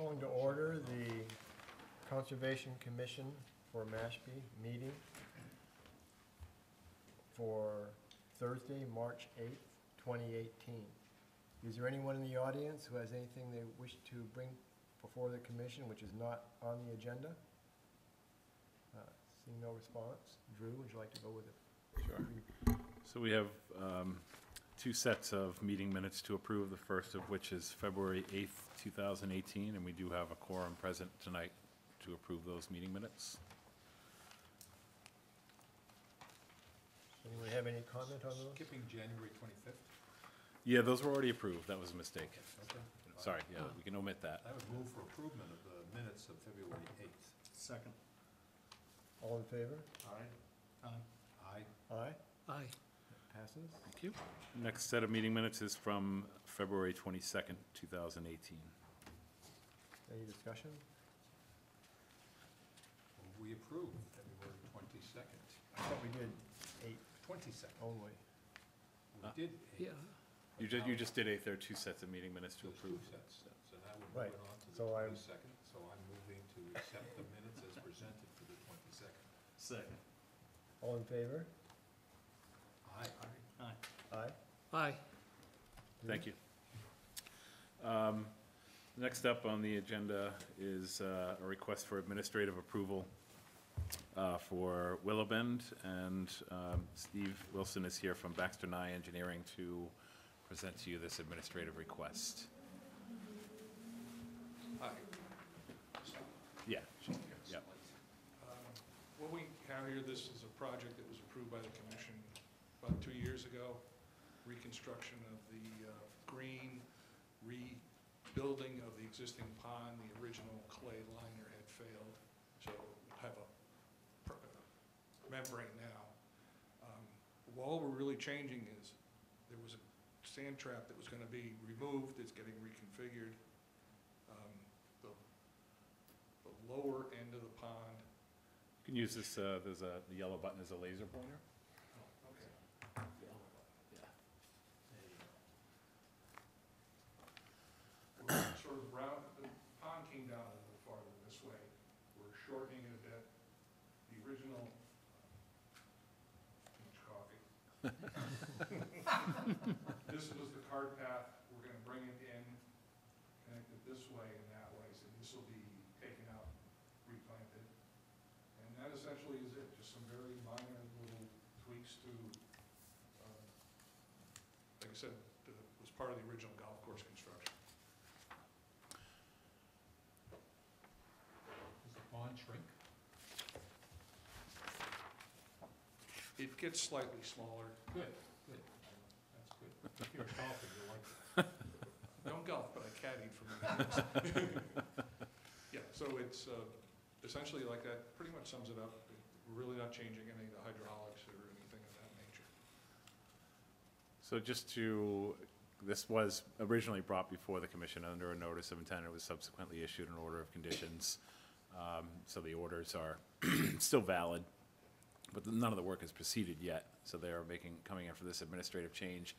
Calling to order the Conservation Commission for Mashpee meeting for Thursday, March 8th, 2018. Is there anyone in the audience who has anything they wish to bring before the commission which is not on the agenda? Seeing no response. Drew, would you like to go with it? Sure. So we have two sets of meeting minutes to approve, the first of which is February 8th, 2018, and we do have a quorum present tonight to approve those meeting minutes. Does anyone have any comment on those? Skipping January 25th? Yeah, those were already approved. That was a mistake. Okay. Sorry, yeah, we can omit that. I would move for approval of the minutes of February 8th. Second. All in favor? Aye. Aye. Aye. Aye. Passes. Thank you. Next set of meeting minutes is from February 22nd, 2018. Any discussion? Move we approve February 22nd. I thought we did 8 22nd. only. We did 8th. Yeah. You just did eighth. There are two sets of meeting minutes to There's approve. two sets. So now we're Right. moving on to the So I'm- 22nd. So I'm moving to accept the minutes as presented for the 22nd. Second. All in favor? Aye. Aye. Aye. Aye. Thank you. Next up on the agenda is a request for administrative approval for Willow Bend, and Steve Wilson is here from Baxter Nye Engineering to present to you this administrative request. Hi. Yeah. Yeah. What we have here, this is a project that was approved by the commission about 2 years ago. Reconstruction of the green, rebuilding of the existing pond. The original clay liner had failed, so we have a membrane now. All we're really changing is there was a sand trap that was going to be removed. It's getting reconfigured. The lower end of the pond. You can use this, the yellow button as a laser pointer. Oh, okay. We're sort of round, the pond came down a little farther this way. We're shortening it a bit. The original, too much coffee. This was the cart path. We're gonna bring it in, connect it this way and that way, so this will be taken out, replanted. And that essentially is it, just some very minor little tweaks to, like I said, was part of the original golf course construction. Does the pond shrink? It gets slightly smaller. Good, good. That's good. If you're a golfer, you like that. Don't golf, but I caddied for many years. Yeah, so it's essentially like that, pretty much sums it up. We're really not changing any of the hydraulics or anything of that nature. So just to, this was originally brought before the commission under a notice of intent. It was subsequently issued an order of conditions. So the orders are still valid, but none of the work has proceeded yet. So they are coming in for this administrative change.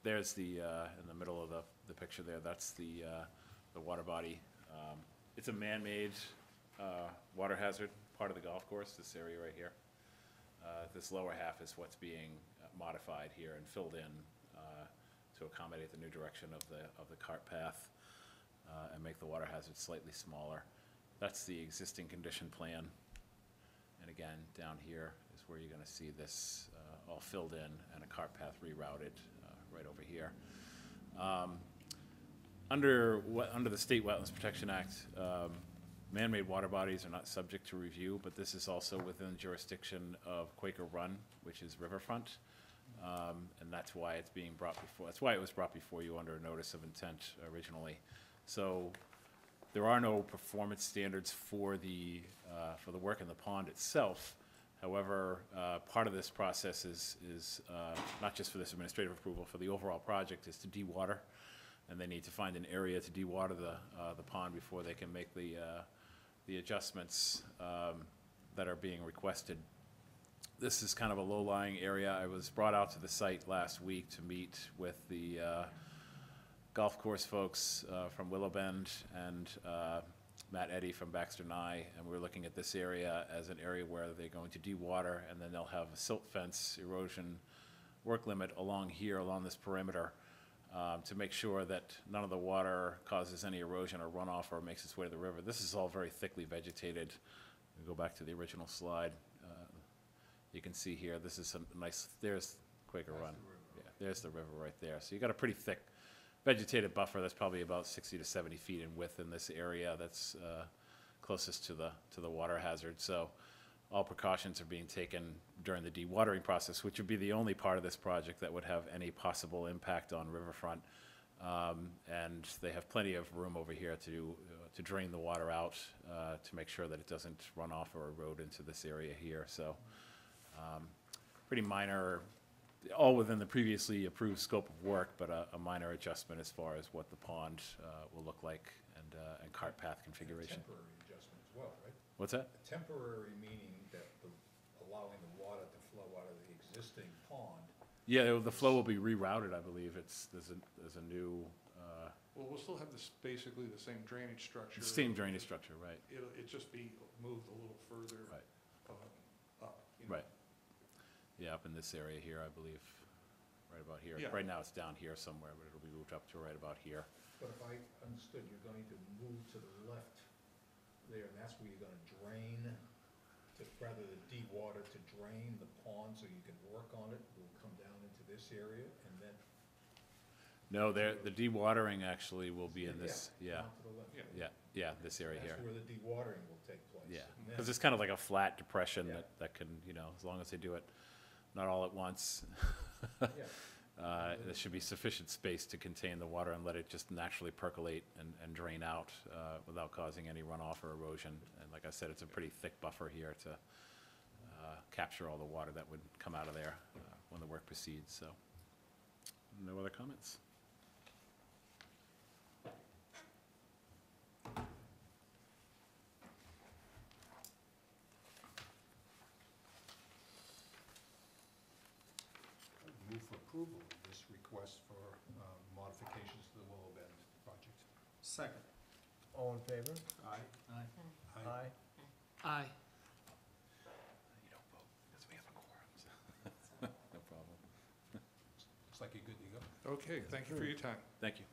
There's the, in the middle of the picture there, that's the water body. It's a man-made water hazard, part of the golf course, this area right here. This lower half is what's being modified here and filled in to accommodate the new direction of the cart path and make the water hazard slightly smaller. That's the existing condition plan. And again, down here is where you're going to see this all filled in and a cart path rerouted right over here. Under the State Wetlands Protection Act, man-made water bodies are not subject to review, but this is also within jurisdiction of Quaker Run, which is riverfront, and that's why it's being brought before. That's why it was brought before you under a notice of intent originally. So there are no performance standards for the work in the pond itself. However, part of this process is not just for this administrative approval, for the overall project, is to dewater, and they need to find an area to dewater the pond before they can make the adjustments that are being requested. This is kind of a low-lying area. I was brought out to the site last week to meet with the golf course folks from Willow Bend and Matt Eddy from Baxter Nye, and we're looking at this area as an area where they're going to de-water, and then they'll have a silt fence erosion work limit along here, along this perimeter, to make sure that none of the water causes any erosion or runoff or makes its way to the river. This is all very thickly vegetated. We'll go back to the original slide. You can see here, this is a nice, there's Quaker Run. Yeah, there's the river right there. So you got a pretty thick vegetated buffer that's probably about 60 to 70 feet in width in this area that's closest to the water hazard. So all precautions are being taken during the dewatering process, which would be the only part of this project that would have any possible impact on riverfront. And they have plenty of room over here to drain the water out to make sure that it doesn't run off or erode into this area here. So pretty minor, all within the previously approved scope of work, but a minor adjustment as far as what the pond will look like and cart path configuration. Temporary adjustment as well, right? What's that? A temporary meaning that allowing the water to flow out of the existing pond. Yeah, the flow will be rerouted, I believe. There's a new, Well, we'll still have this, basically the same drainage structure. same drainage structure, right? It'll just be moved a little further Right. up. You know. Right. Yeah, up in this area here, I believe, right about here. Yeah. Right now, it's down here somewhere, but it'll be moved up to right about here. But if I understood, you're going to move to the left there, and that's where you're gonna drain, rather than de-water, to drain the pond so you can work on it, will come down into this area, and then. No, the dewatering actually will be in this, yeah, Down to the left. yeah, this area here. That's where the dewatering will take place. Yeah, And because then- it's kind of like a flat depression Yeah. that can, as long as they do it not all at once, Yeah. there should be sufficient space to contain the water and let it just naturally percolate and drain out without causing any runoff or erosion. And like I said, it's a pretty thick buffer here to capture all the water that would come out of there when the work proceeds, so. No other comments? Move for approval of this request for modifications to the Willow Bend project. Second. All in favor? Aye. Aye. Aye. You don't vote because we have a quorum, so. No problem. Looks like you're good to go. Okay, thank you for your time. Thank you.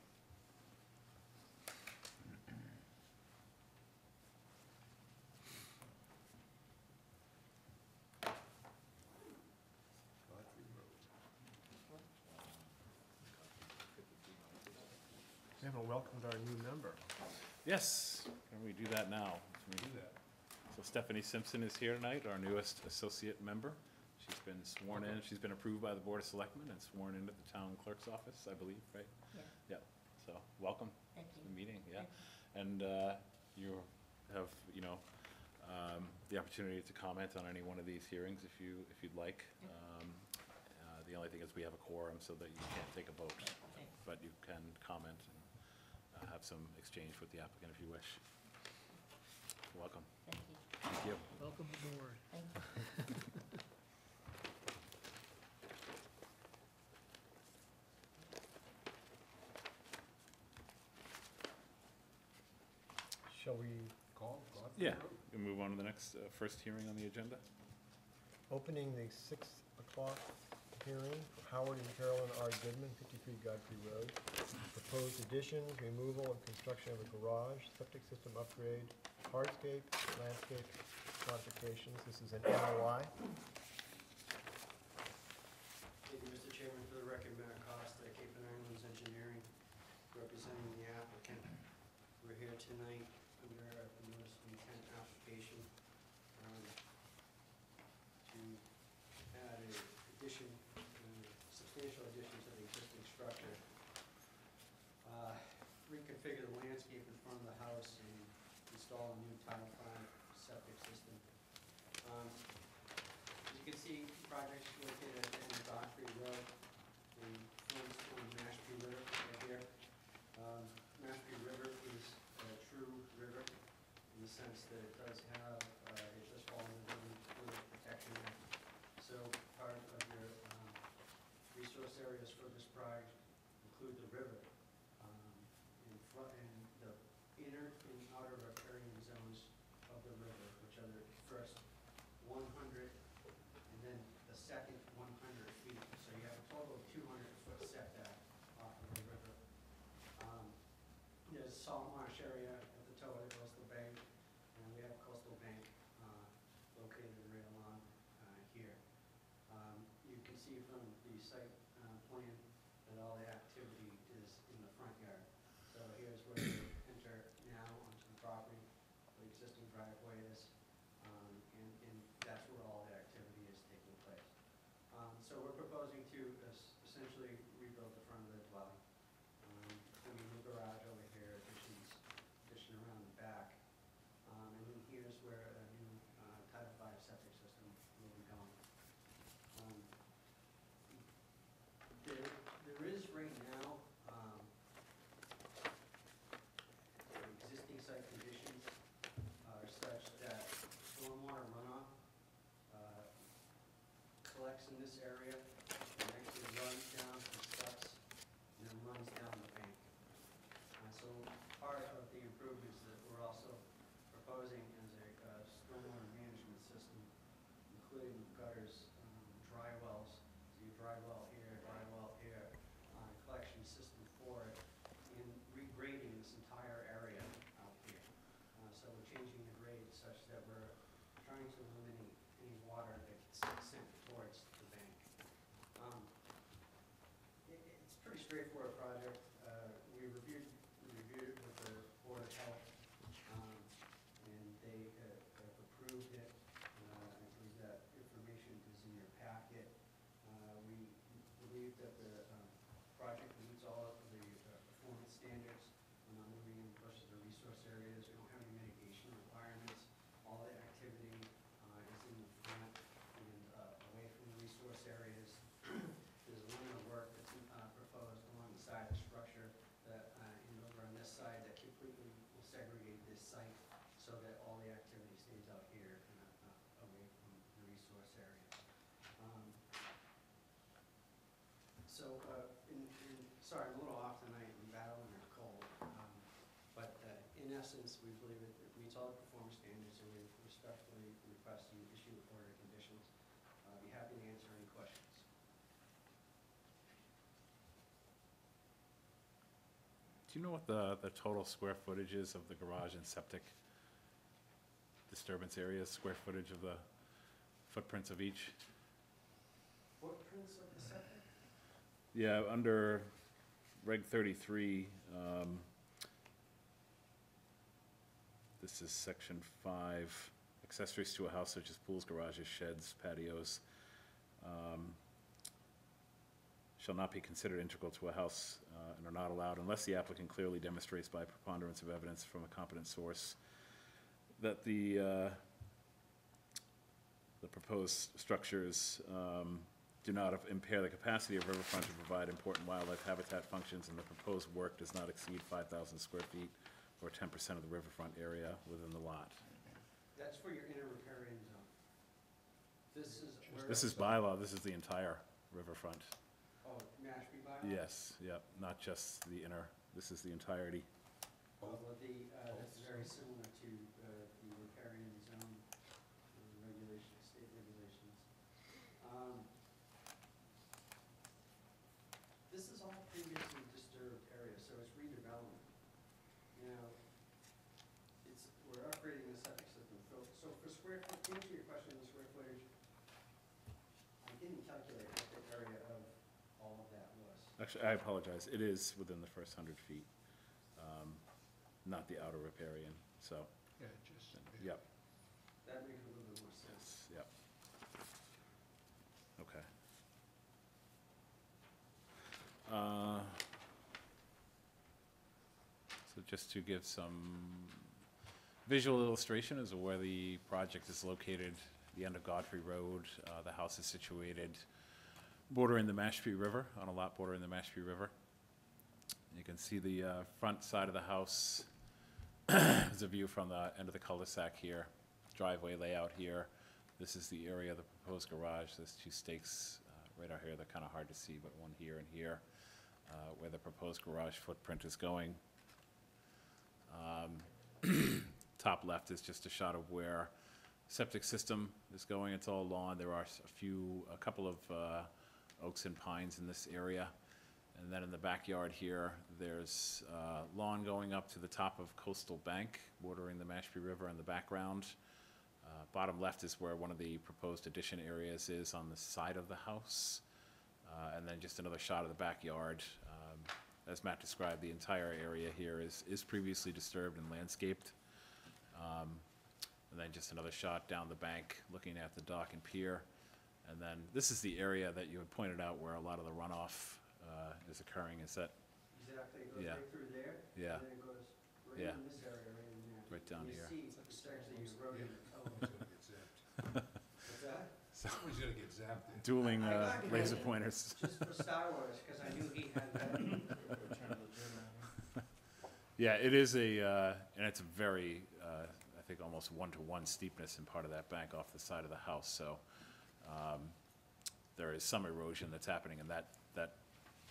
We haven't welcomed our new member. Yes, can we do that now? Do that. So Stephanie Simpson is here tonight, our newest associate member. She's been sworn in, she's been approved by the Board of Selectmen and sworn in at the town clerk's office, I believe, right? Yeah. Yeah, so welcome Thank to you. the meeting, yeah. Thank And you have, the opportunity to comment on any one of these hearings if you'd like. The only thing is we have a quorum so that you can't take a vote, Okay. but you can comment and have some exchange with the applicant if you wish. Welcome. Thank you. Thank you. Welcome aboard. Thank you. Shall we Call, go out. Yeah, we'll move on to the next, first hearing on the agenda. opening the 6 o'clock hearing for Howard and Carolyn R. Goodman, 53 Godfrey Road. Proposed additions, removal and construction of a garage, septic system upgrade, hardscape, landscape modifications. This is an NOI. Thank you, Mr. Chairman. For the record, Matt Costa, Cape and Islands Engineering, representing the applicant. We're here tonight under a notice of intent application to add a addition, substantial addition to the existing structure. Reconfigure the landscape in front of the house and install a new Title V septic system. As you can see, projects located at the end of Godfrey Road in front of Mashpee River right here. Mashpee River is a true river in the sense that it does have, it does fall under the River Protection Act. So part of your resource areas for this project include the river. 200-foot setback off of the river. There's a salt marsh area at the toe of the coastal bank, and we have a coastal bank located right along here. You can see from the site plan that all the activity is in the front yard. So here's where we enter now onto the property, the existing driveway is, and that's where all the activity is taking place. So we're proposing to essentially rebuild the front of the dwelling. I mean, the garage over here, addition around the back. And then here's where a new Title V septic system will be going. There is right now, the existing site conditions are such that stormwater runoff collects in this area and actually runs down to steps and then runs down the bank. So part of the improvements that we're also proposing is a stormwater management system, including gutters, dry wells. So you dry well here, collection system for it, and regrading this entire area out here. So we're changing the grade such that we're trying to eliminate any water that gets sent towards the bank. It's a pretty straightforward project. We reviewed it with the Board of Health, and they have approved it. I believe that information is in your packet. We believe that the project meets all of the performance standards. We're not moving in close to the resource areas. We don't have any mitigation requirements. All the activity is in the front and away from the resource areas. There's a line of work that's proposed along the side of the structure that, and over on this side, that completely will segregate this site so that all the activity stays out here and away from the resource area. Sorry, I'm a little off tonight, I'm battling a cold, but in essence, we believe it meets all the performance standards, and we respectfully request you issue the order of conditions. I'll be happy to answer any questions. Do you know what the total square footage is of the garage and septic disturbance areas, square footage of the footprints of each? Footprints of the septic? Yeah, under Reg 33, this is section 5, accessories to a house such as pools, garages, sheds, patios, shall not be considered integral to a house and are not allowed unless the applicant clearly demonstrates by preponderance of evidence from a competent source that the proposed structures do not impair the capacity of riverfront to provide important wildlife habitat functions, and the proposed work does not exceed 5,000 square feet or 10% of the riverfront area within the lot. That's for your inner riparian zone. This is where. This is bylaw, this is the entire riverfront. Oh, Mashpee bylaw? Yes, yep, not just the inner, this is the entirety. Well, that's very similar to the riparian zone regulations, state regulations. This is all previously disturbed area, so it's redevelopment. Now, we're upgrading the septic system. So for square foot, to answer your question on the square footage, I didn't calculate what the area of all of that was. Actually, I apologize, it is within the first 100 feet, not the outer riparian, so, Yeah, just. yep, That makes a little bit more sense. yep. Okay. So just to give some visual illustration as to where the project is located, the end of Godfrey Road, the house is situated bordering the Mashpee River, on a lot bordering the Mashpee River. You can see the front side of the house. There's a view from the end of the cul-de-sac here, driveway layout here. This is the area of the proposed garage. There's two stakes right out here. They're kind of hard to see, but one here and here, where the proposed garage footprint is going. Top left is just a shot of where septic system is going. It's all lawn. There are a couple of oaks and pines in this area. And then in the backyard here, there's lawn going up to the top of Coastal Bank, bordering the Mashpee River in the background. Bottom left is where one of the proposed addition areas is on the side of the house. And then just another shot of the backyard. As Matt described, the entire area here is previously disturbed and landscaped. And then just another shot down the bank, looking at the dock and pier. And then this is the area that you had pointed out where a lot of the runoff is occurring. Is that Exactly, it goes Yeah. right through there. Yeah. And then it goes right Yeah. in this area, right in there. right down And here? you see, it's actually eroding the toe. Someone's gonna get zapped. What's that? Someone's gonna get zapped. Dueling I got it. laser pointers. Just for Star Wars, because I knew he had that. Yeah, it is and it's a very, I think almost one-to-one steepness in part of that bank off the side of the house, so there is some erosion that's happening, and that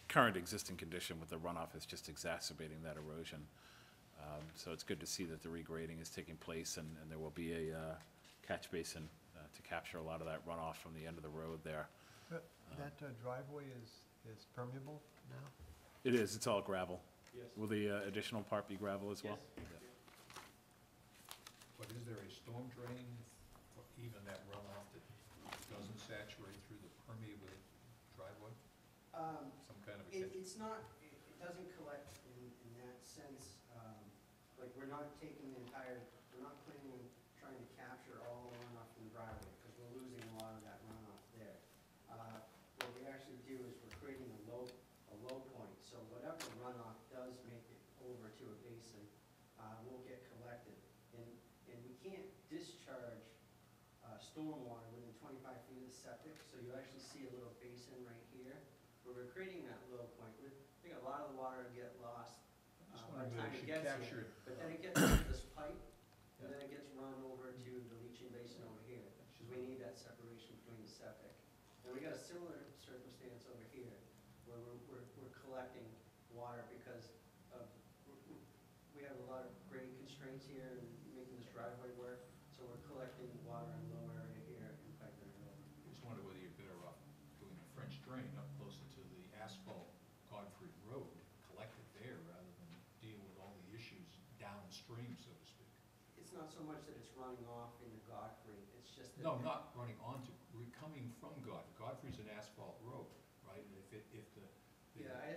current existing condition with the runoff is just exacerbating that erosion. So it's good to see that the regrading is taking place, and there will be a catch basin to capture a lot of that runoff from the end of the road there. That driveway is permeable now? It is, it's all gravel. Yes. Will the additional part be gravel as well? Yes. But is there a storm drain for even that runoff that doesn't saturate through the permeable driveway? Some kind of a catch? It's not, it doesn't collect in that sense. Like, we're not taking the entire, we're not planning on trying to capture all the runoff from the driveway, because we're losing a lot of that runoff there. What we actually do is we're creating a low point, so whatever runoff does make it over to a basin, will get collected. And we can't discharge stormwater within 25 feet of the septic, so you actually see a little basin right here, where we're creating that low point. I think a lot of the water will get lost I'm just by the wondering time whether it you should gets capture here. it. But then it gets into this pipe, and then it gets run over to the leaching basin over here, because we need that separation between the septic. And we got a similar circumstance over here, where we're collecting water because of, we have a lot of grade constraints here and making this driveway work, so we're collecting water in low area here and piping it over. I just wonder whether you're better off doing a French drain up closer to the asphalt Godfrey Road, collect it there rather than deal with all the issues downstream, so to speak. It's not so much that it's running off into Godfrey, it's just that. No, not running onto, we're coming from Godfrey's an asphalt road, right? And if the. Yeah, I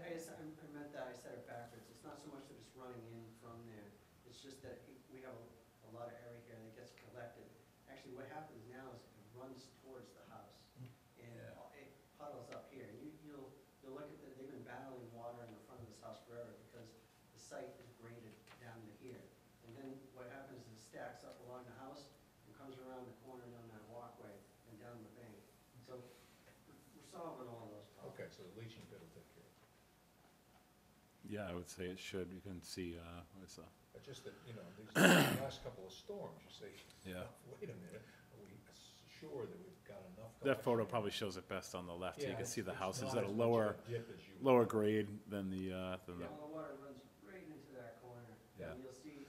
meant that, I said it backwards. It's not so much that it's running in from there, it's just that we have a lot of area here that gets collected. Actually, what happens now is it runs towards the house, and it puddles up here. You'll look at they've been battling water in the front of this house forever, because the site is graded down to here. And then what happens is it stacks up along the house and comes around the corner down that walkway and down the bank. So we're solving all those problems. Okay, so the leaching pit will take care of it. Yeah, I would say it should. You can see, what's the, But just that, these last couple of storms, you say, Yeah. wait a minute, are we sure that we've got enough? that photo collection? probably shows it best on the left. So you Yeah, can see the it's house is not at a as much of lower dip as you- grade than the, Yeah, all the water runs right into that corner. Yeah. And you'll see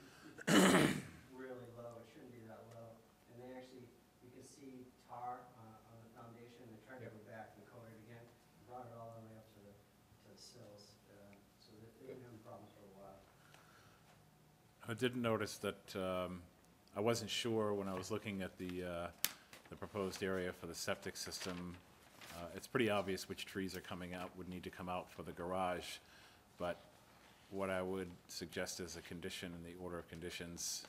it's really low, it shouldn't be that low. And they actually, you can see tar on the foundation, they tried to Yep. go back and coat it again, brought it all the way up to the sills, so that they've been having problems for a while. I did notice that, I wasn't sure when I was looking at the proposed area for the septic system. It's pretty obvious which trees are coming out, would need to come out for the garage. But what I would suggest as a condition in the order of conditions,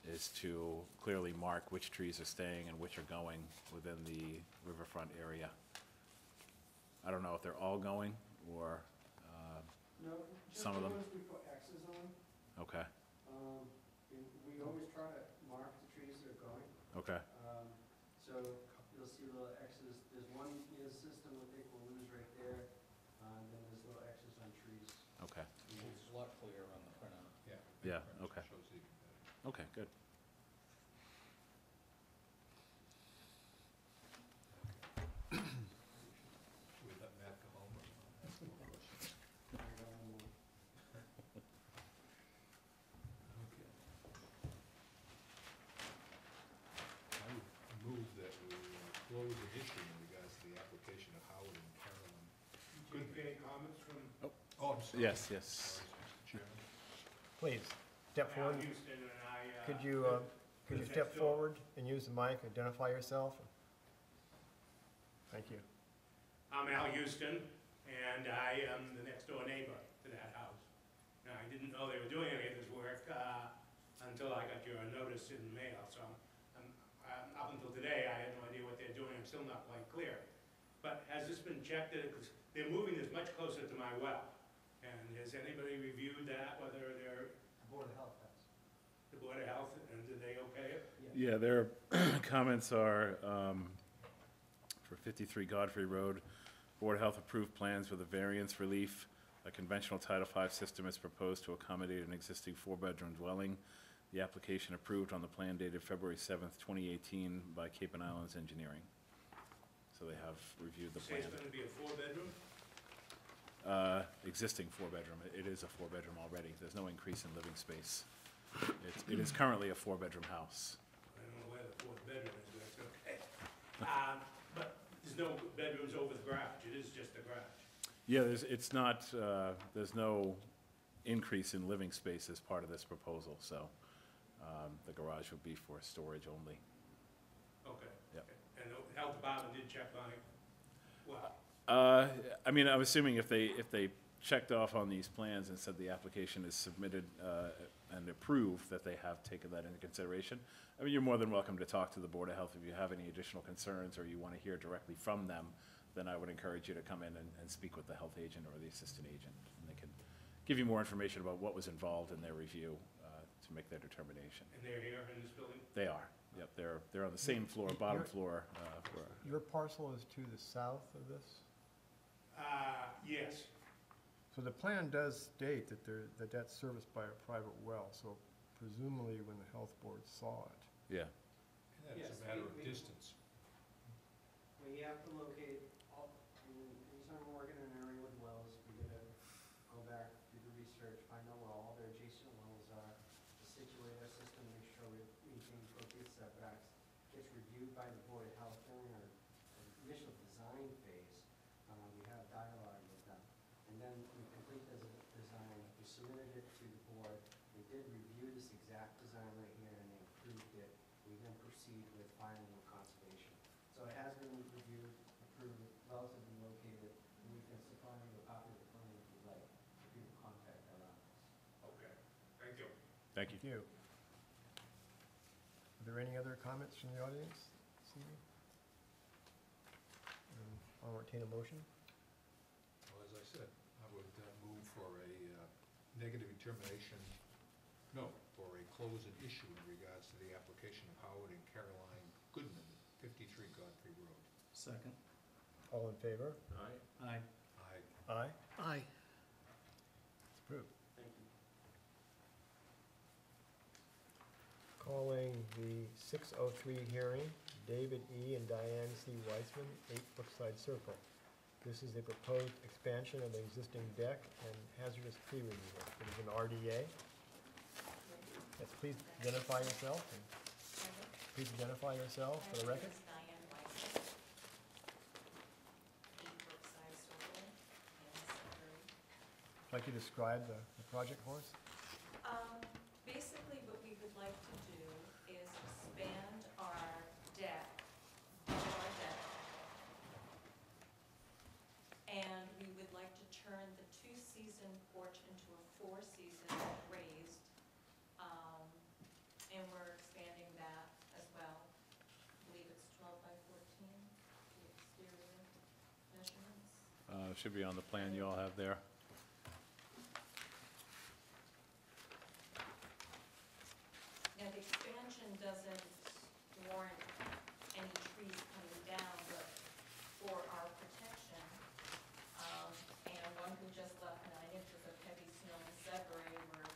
is to clearly mark which trees are staying and which are going within the riverfront area. I don't know if they're all going, or, No, just Some the of them. ones we put X's on, okay, we always try to mark the trees that are going. okay. So you'll see little X's, there's one near the system I think we'll lose right there, and then there's little X's on trees. Okay, It's a lot clearer on the printout. Yeah, French okay. shows even better. okay, good. Should we let Matt go home or not? That's the one question. Okay. I would move that we close the issue in regards to the application of Howard and Carolyn. Did you get any comments from? Oh, I'm sorry. Yes, yes. Sorry, Mr. Chairman. Please, step Al forward. Houston, and I, Could you live step next door. forward and use the mic, identify yourself? Thank you. I'm Al Houston, and I am the next door neighbor to that house. Now, I didn't know they were doing any of this work until I got your notice in the mail, so up until today, I had no idea what they're doing. I'm still not quite clear. But has this been checked? Because they're moving this much closer to my well. And has anybody reviewed that, whether they're, The Board of Health has. the Board of Health, and did they okay it? Yeah, their comments are for 53 Godfrey Road. Board of Health approved plans with a variance relief. A conventional Title V system is proposed to accommodate an existing 4-bedroom dwelling. The application approved on the plan dated February 7th, 2018 by Cape and Islands Engineering. So they have reviewed the Say plan. it's gonna be a 4-bedroom? Existing 4-bedroom. It is a 4-bedroom already. There's no increase in living space. It is currently a 4-bedroom house. I don't know where the 4th bedroom is, but that's okay. But there's no bedrooms over the garage, it is just a garage. Yeah, there's no increase in living space as part of this proposal, so the garage would be for storage only. Okay. Yep. Okay. And the health department did check on it? Well, I mean, I'm assuming if they checked off on these plans and said the application is submitted and approved, that they have taken that into consideration. I mean, you're more than welcome to talk to the Board of Health if you have any additional concerns or you want to hear directly from them. Then I would encourage you to come in and speak with the health agent or the assistant agent, and they can give you more information about what was involved in their review to make their determination. and they're here in this building? They are. Yep, they're on the same floor, bottom floor. Your parcel is to the south of this? Yes. So the plan does state that that's serviced by a private well, so presumably when the health board saw it. Yeah. Yeah, it's Yes, a matter of we- distance. We have to locate, anytime we're working in an area with wells, we gotta go back, do the research, find out where all their adjacent wells are, to situate our system, make sure we maintain appropriate setbacks. Gets reviewed by the Board of Health during our initial design phase. We have dialogue with them. And then we complete the design, we submitted it to the board. They did review this exact design right here and they approved it. We then proceed with filing with conservation. So it has been reviewed, approved, relatively located, and we can supply you a copy of the plan if you'd like, if you contact our office. Okay, thank you. Thank you. Thank you. Are there any other comments from the audience this evening? I'll entertain a motion. Well, as I said, I would move for a negative determination, no, for a close and issue in regards to the application of Howard and Caroline Goodman, 53 Godfrey Road. Second. All in favor? Aye. Aye. Aye. Aye. It's approved. Thank you. Calling the 6:03 hearing, David E. and Diane C. Weissman, 8 Brookside Circle. This is a proposed expansion of the existing deck and hazardous tree removal. It is an RDA. Yes, please identify yourself for the record. Diane Weiss, 8 Brookside Circle in Sudbury. Would you like to describe the project for us? Basically, what we would like to do is expand our deck, and we would like to turn the 2-season porch into a 4-season raised, and we're expanding that as well. I believe it's 12 by 14, the exterior measurements. Should be on the plan you all have there. Now, the expansion doesn't warrant any trees coming down, but for our protection, and one who just left 9 inches of heavy snow in Sudbury, where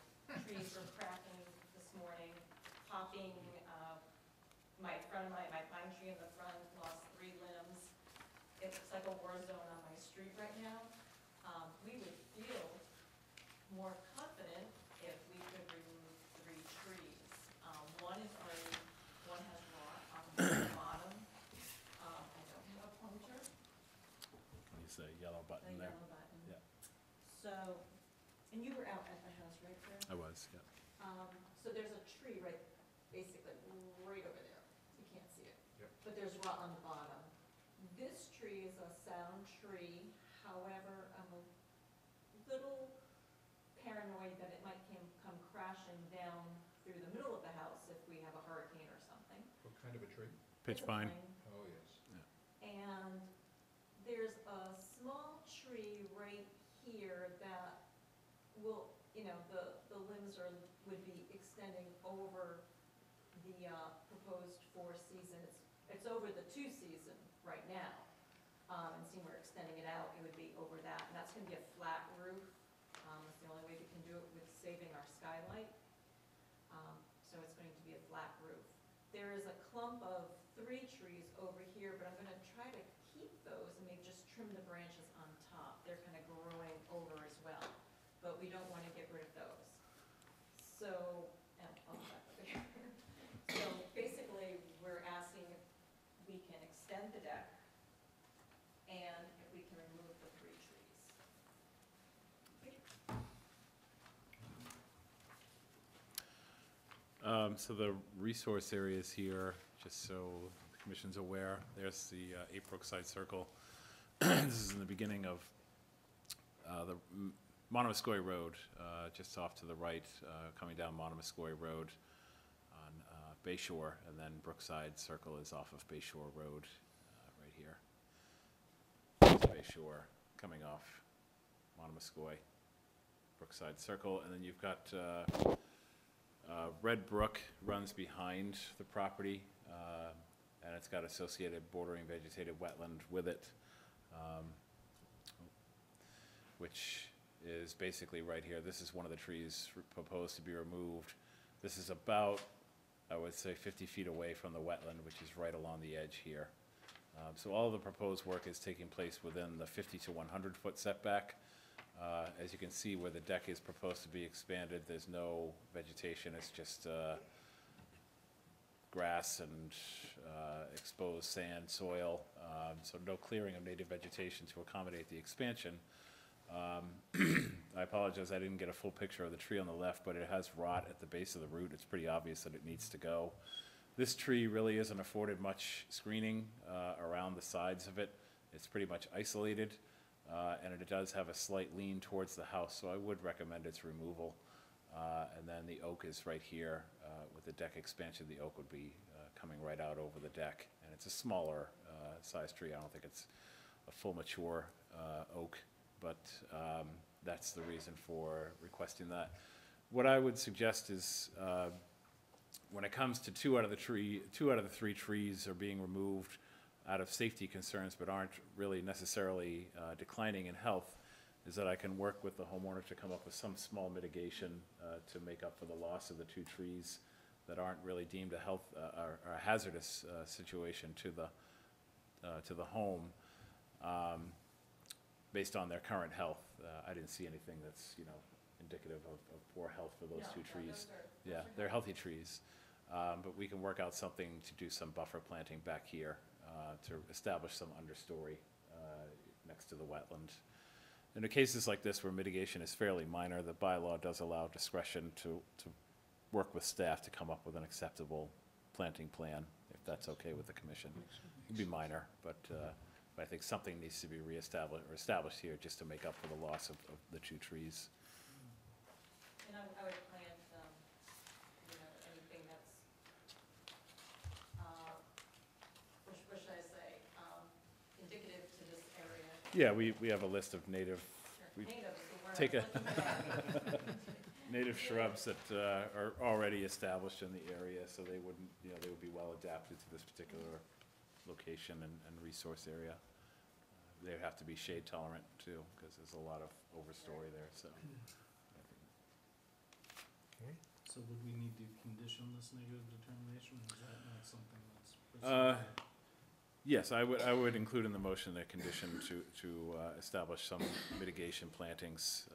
trees were cracking this morning, popping, my pine tree in the front lost 3 limbs. It's like a war zone on my street right now. We would feel more confident if we could remove 3 trees. One is already, one has rot on the bottom. I don't have a pointer, is the yellow the button there. yellow button. Yeah. So, and you were out at the house, right, Fran? I was, yeah. So there's a tree right, basically, right over there. You can't see it. Yep. But there's rot on the bottom. This tree is a sound tree, however, I'm a little paranoid that it might come crashing down through the middle of the house if we have a hurricane or something. What kind of a tree? Pitch It's a pine. pine. Oh, yes. And there's a small tree right here that will, the limbs would be extending over the proposed 4-season. It's over the 2-season right now. And seeing we're extending it out, it would be over that. And that's gonna be a flat roof. That's the only way we can do it with saving our skylight. So it's going to be a flat roof. There is a clump of 3 trees over here, but I'm gonna try to keep those and maybe just trim the branches on top. They're kind of growing over as well, but we don't want to get rid of those. So, I'll go back over here. So basically, we're asking if we can extend the deck and if we can remove the 3 trees. So the resource areas here, just so the commission's aware, there's the 8 Brookside Circle. This is in the beginning of the Monomoskoye Road, just off to the right, coming down Monomoskoye Road on Bay Shore, and then Brookside Circle is off of Bay Shore Road, right here. There's Bay Shore coming off Monomoskoye, Brookside Circle, and then you've got Red Brook runs behind the property, and it's got associated bordering vegetated wetland with it, which is basically right here. This is one of the trees proposed to be removed. This is about, I would say, 50 feet away from the wetland, which is right along the edge here. So all of the proposed work is taking place within the 50 to 100 foot setback. As you can see, where the deck is proposed to be expanded, there's no vegetation, it's just grass and exposed sand, soil, so no clearing of native vegetation to accommodate the expansion. I apologize, I didn't get a full picture of the tree on the left, but it has rot at the base of the root. It's pretty obvious that it needs to go. This tree really isn't afforded much screening around the sides of it. It's pretty much isolated. And it does have a slight lean towards the house, so I would recommend its removal. And then the oak is right here. With the deck expansion, the oak would be coming right out over the deck. And it's a smaller size tree. I don't think it's a full mature oak, but that's the reason for requesting that. What I would suggest is when it comes to 2 out of the 3 trees are being removed out of safety concerns but aren't really necessarily declining in health, is that I can work with the homeowner to come up with some small mitigation to make up for the loss of the 2 trees that aren't really deemed a health or a hazardous situation to the home based on their current health. I didn't see anything that's indicative of poor health for those 2 trees. Yeah, they're healthy trees, but we can work out something to do some buffer planting back here. To establish some understory next to the wetland. In the cases like this where mitigation is fairly minor, the bylaw does allow discretion to work with staff to come up with an acceptable planting plan, if that's okay with the commission. It'd be minor, but I think something needs to be reestablished or established here just to make up for the loss of the 2 trees. And I would plant, anything that's, what should I say, indicative to this area. Yeah, we have a list of native, we Native is the word take I'm a- looking at. native shrubs that are already established in the area, so they wouldn't, they would be well adapted to this particular location and resource area. They would have to be shade tolerant too, because there's a lot of overstory there, so. Okay. So would we need to condition this negative determination, or is that not something that's Uh, procedural? Yes, I would include in the motion a condition to establish some mitigation plantings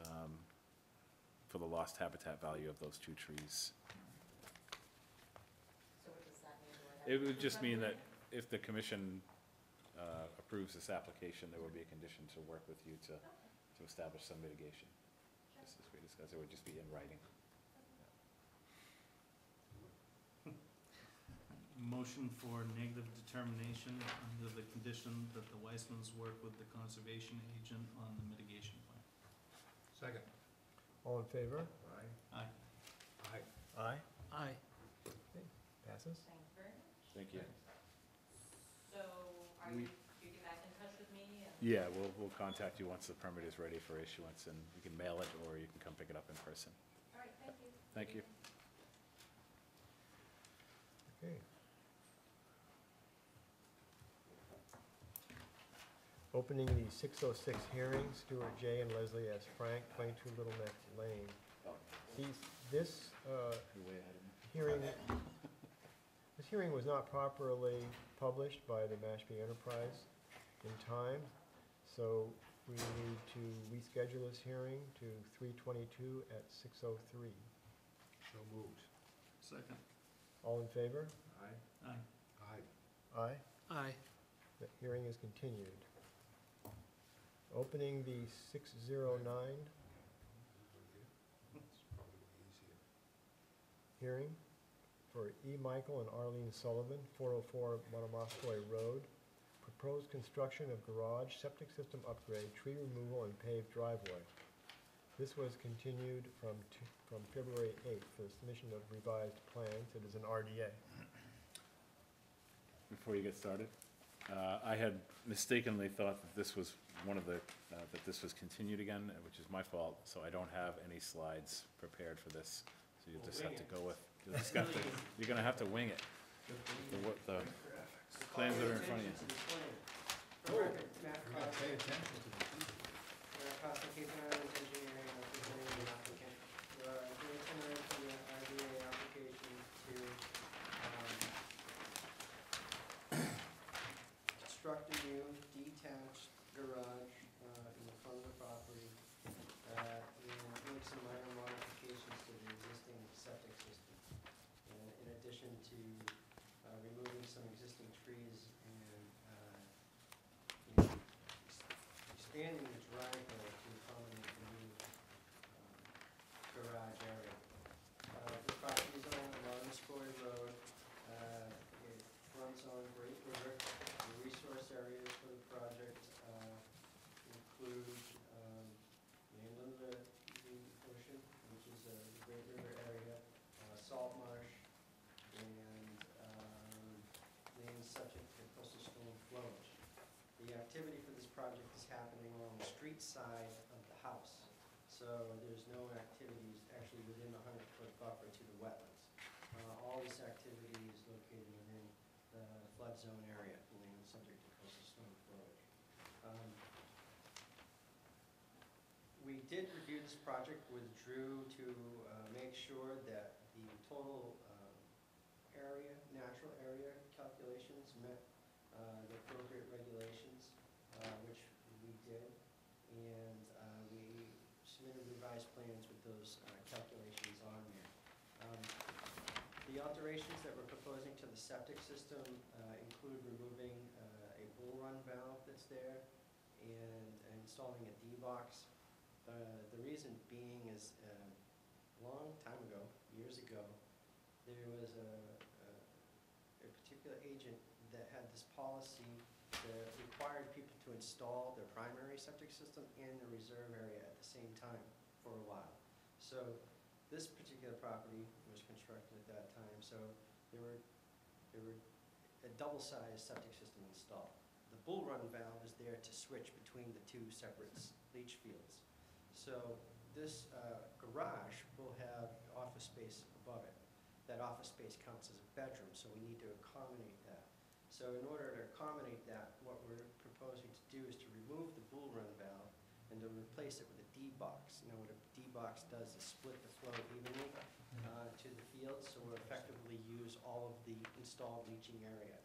for the lost habitat value of those 2 trees. So what does that mean? Do I have It would to just put mean that that if the commission approves approves this application, there would be a condition to work with you to establish some mitigation. Just as we discussed, it would just be in writing. Motion for negative determination under the condition that the Weissmans work with the conservation agent on the mitigation plan. Second. All in favor? Aye. Aye. Aye. Aye. Aye. Okay, passes. Thank you very much. Thank you. So are you, you get back in touch with me and? Yeah, we'll contact you once the permit is ready for issuance, and you can mail it, or you can come pick it up in person. All right, thank you. Thank you. Okay. Opening the 606 hearing, Stuart J. and Leslie S. Frank, 22 Little Neck Lane. This You're way ahead of me. hearing, this hearing was not properly published by the Mashpee Enterprise in time, so we need to reschedule this hearing to 3/22 at 6:03. So moved. Second. All in favor? Aye. Aye. Aye. Aye. Aye. The hearing is continued. Opening the 609 It's probably easier. hearing for E. Michael and Arlene Sullivan, 404 Monomoskoye Road. Proposed construction of garage, septic system upgrade, tree removal, and paved driveway. This was continued from February 8th for the submission of revised plans. It is an RDA. Before you get started, I had mistakenly thought that this was one of the, that this was continued again, which is my fault, so I don't have any slides prepared for this. So you'll just have to go with, you're gonna have to wing it. The plans that are in front of you. For the record, Matt We're gonna pay Costa, attention to the people. Matt Costa, Cape Islands Engineering, representing the applicant. Doing tonight for the RDA application to construct a new detached garage in the front of the property and make some minor modifications to the existing septic system. In addition to removing some existing trees and expanding the driveway to accommodate the new garage area. The property is on Monomoskoye Road. It runs on Great River. The resource areas for the project include land under the ocean, which is the Great River area, salt marsh, and land subject to coastal stream flowage. The activity for this project is happening along the street side of the house. So there's no activities actually within the 100-foot buffer to the wetlands. All this activity is located within the flood zone area, land subject to coastal storm flowage. We did review this project with Drew to make sure that the total area, natural area calculations met the appropriate regulations, which we did, and we submitted revised plans with those calculations on there. The alterations that we're proposing to the septic system include removing a bull run valve that's there and installing a D-box. The reason being is a long time ago, years ago, there was a particular agent that had this policy that required people to install their primary septic system in the reserve area at the same time for a while. So this particular property was constructed at that time, so there were a double-sized septic system installed. The bull run valve is there to switch between the two separate leach fields. So this garage will have office space above it. That office space counts as a bedroom, so we need to accommodate that. So in order to accommodate that, what we're proposing to do is to remove the bull run valve and to replace it with a D-box. You know, what a D-box does is split the flow evenly to the field, so we'll effectively use all of the installed leaching area.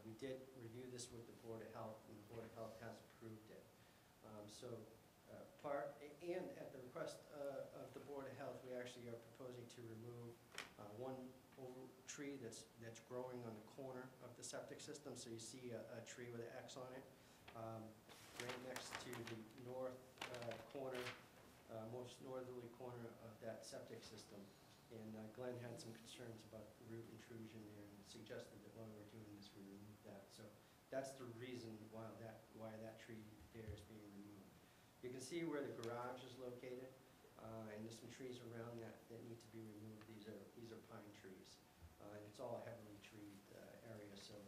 We did review this with the Board of Health, and the Board of Health has approved it. And at the request of the Board of Health, we actually are proposing to remove one tree that's growing on the corner of the septic system. So you see a tree with an X on it. right next to the north corner, most northerly corner of that septic system. And Glenn had some concerns about the root intrusion there and suggested that while we're doing this, we remove that. So that's the reason why that tree there is being removed. You can see where the garage is located, and there's some trees around that need to be removed. These are pine trees, and it's all a heavily treed area, so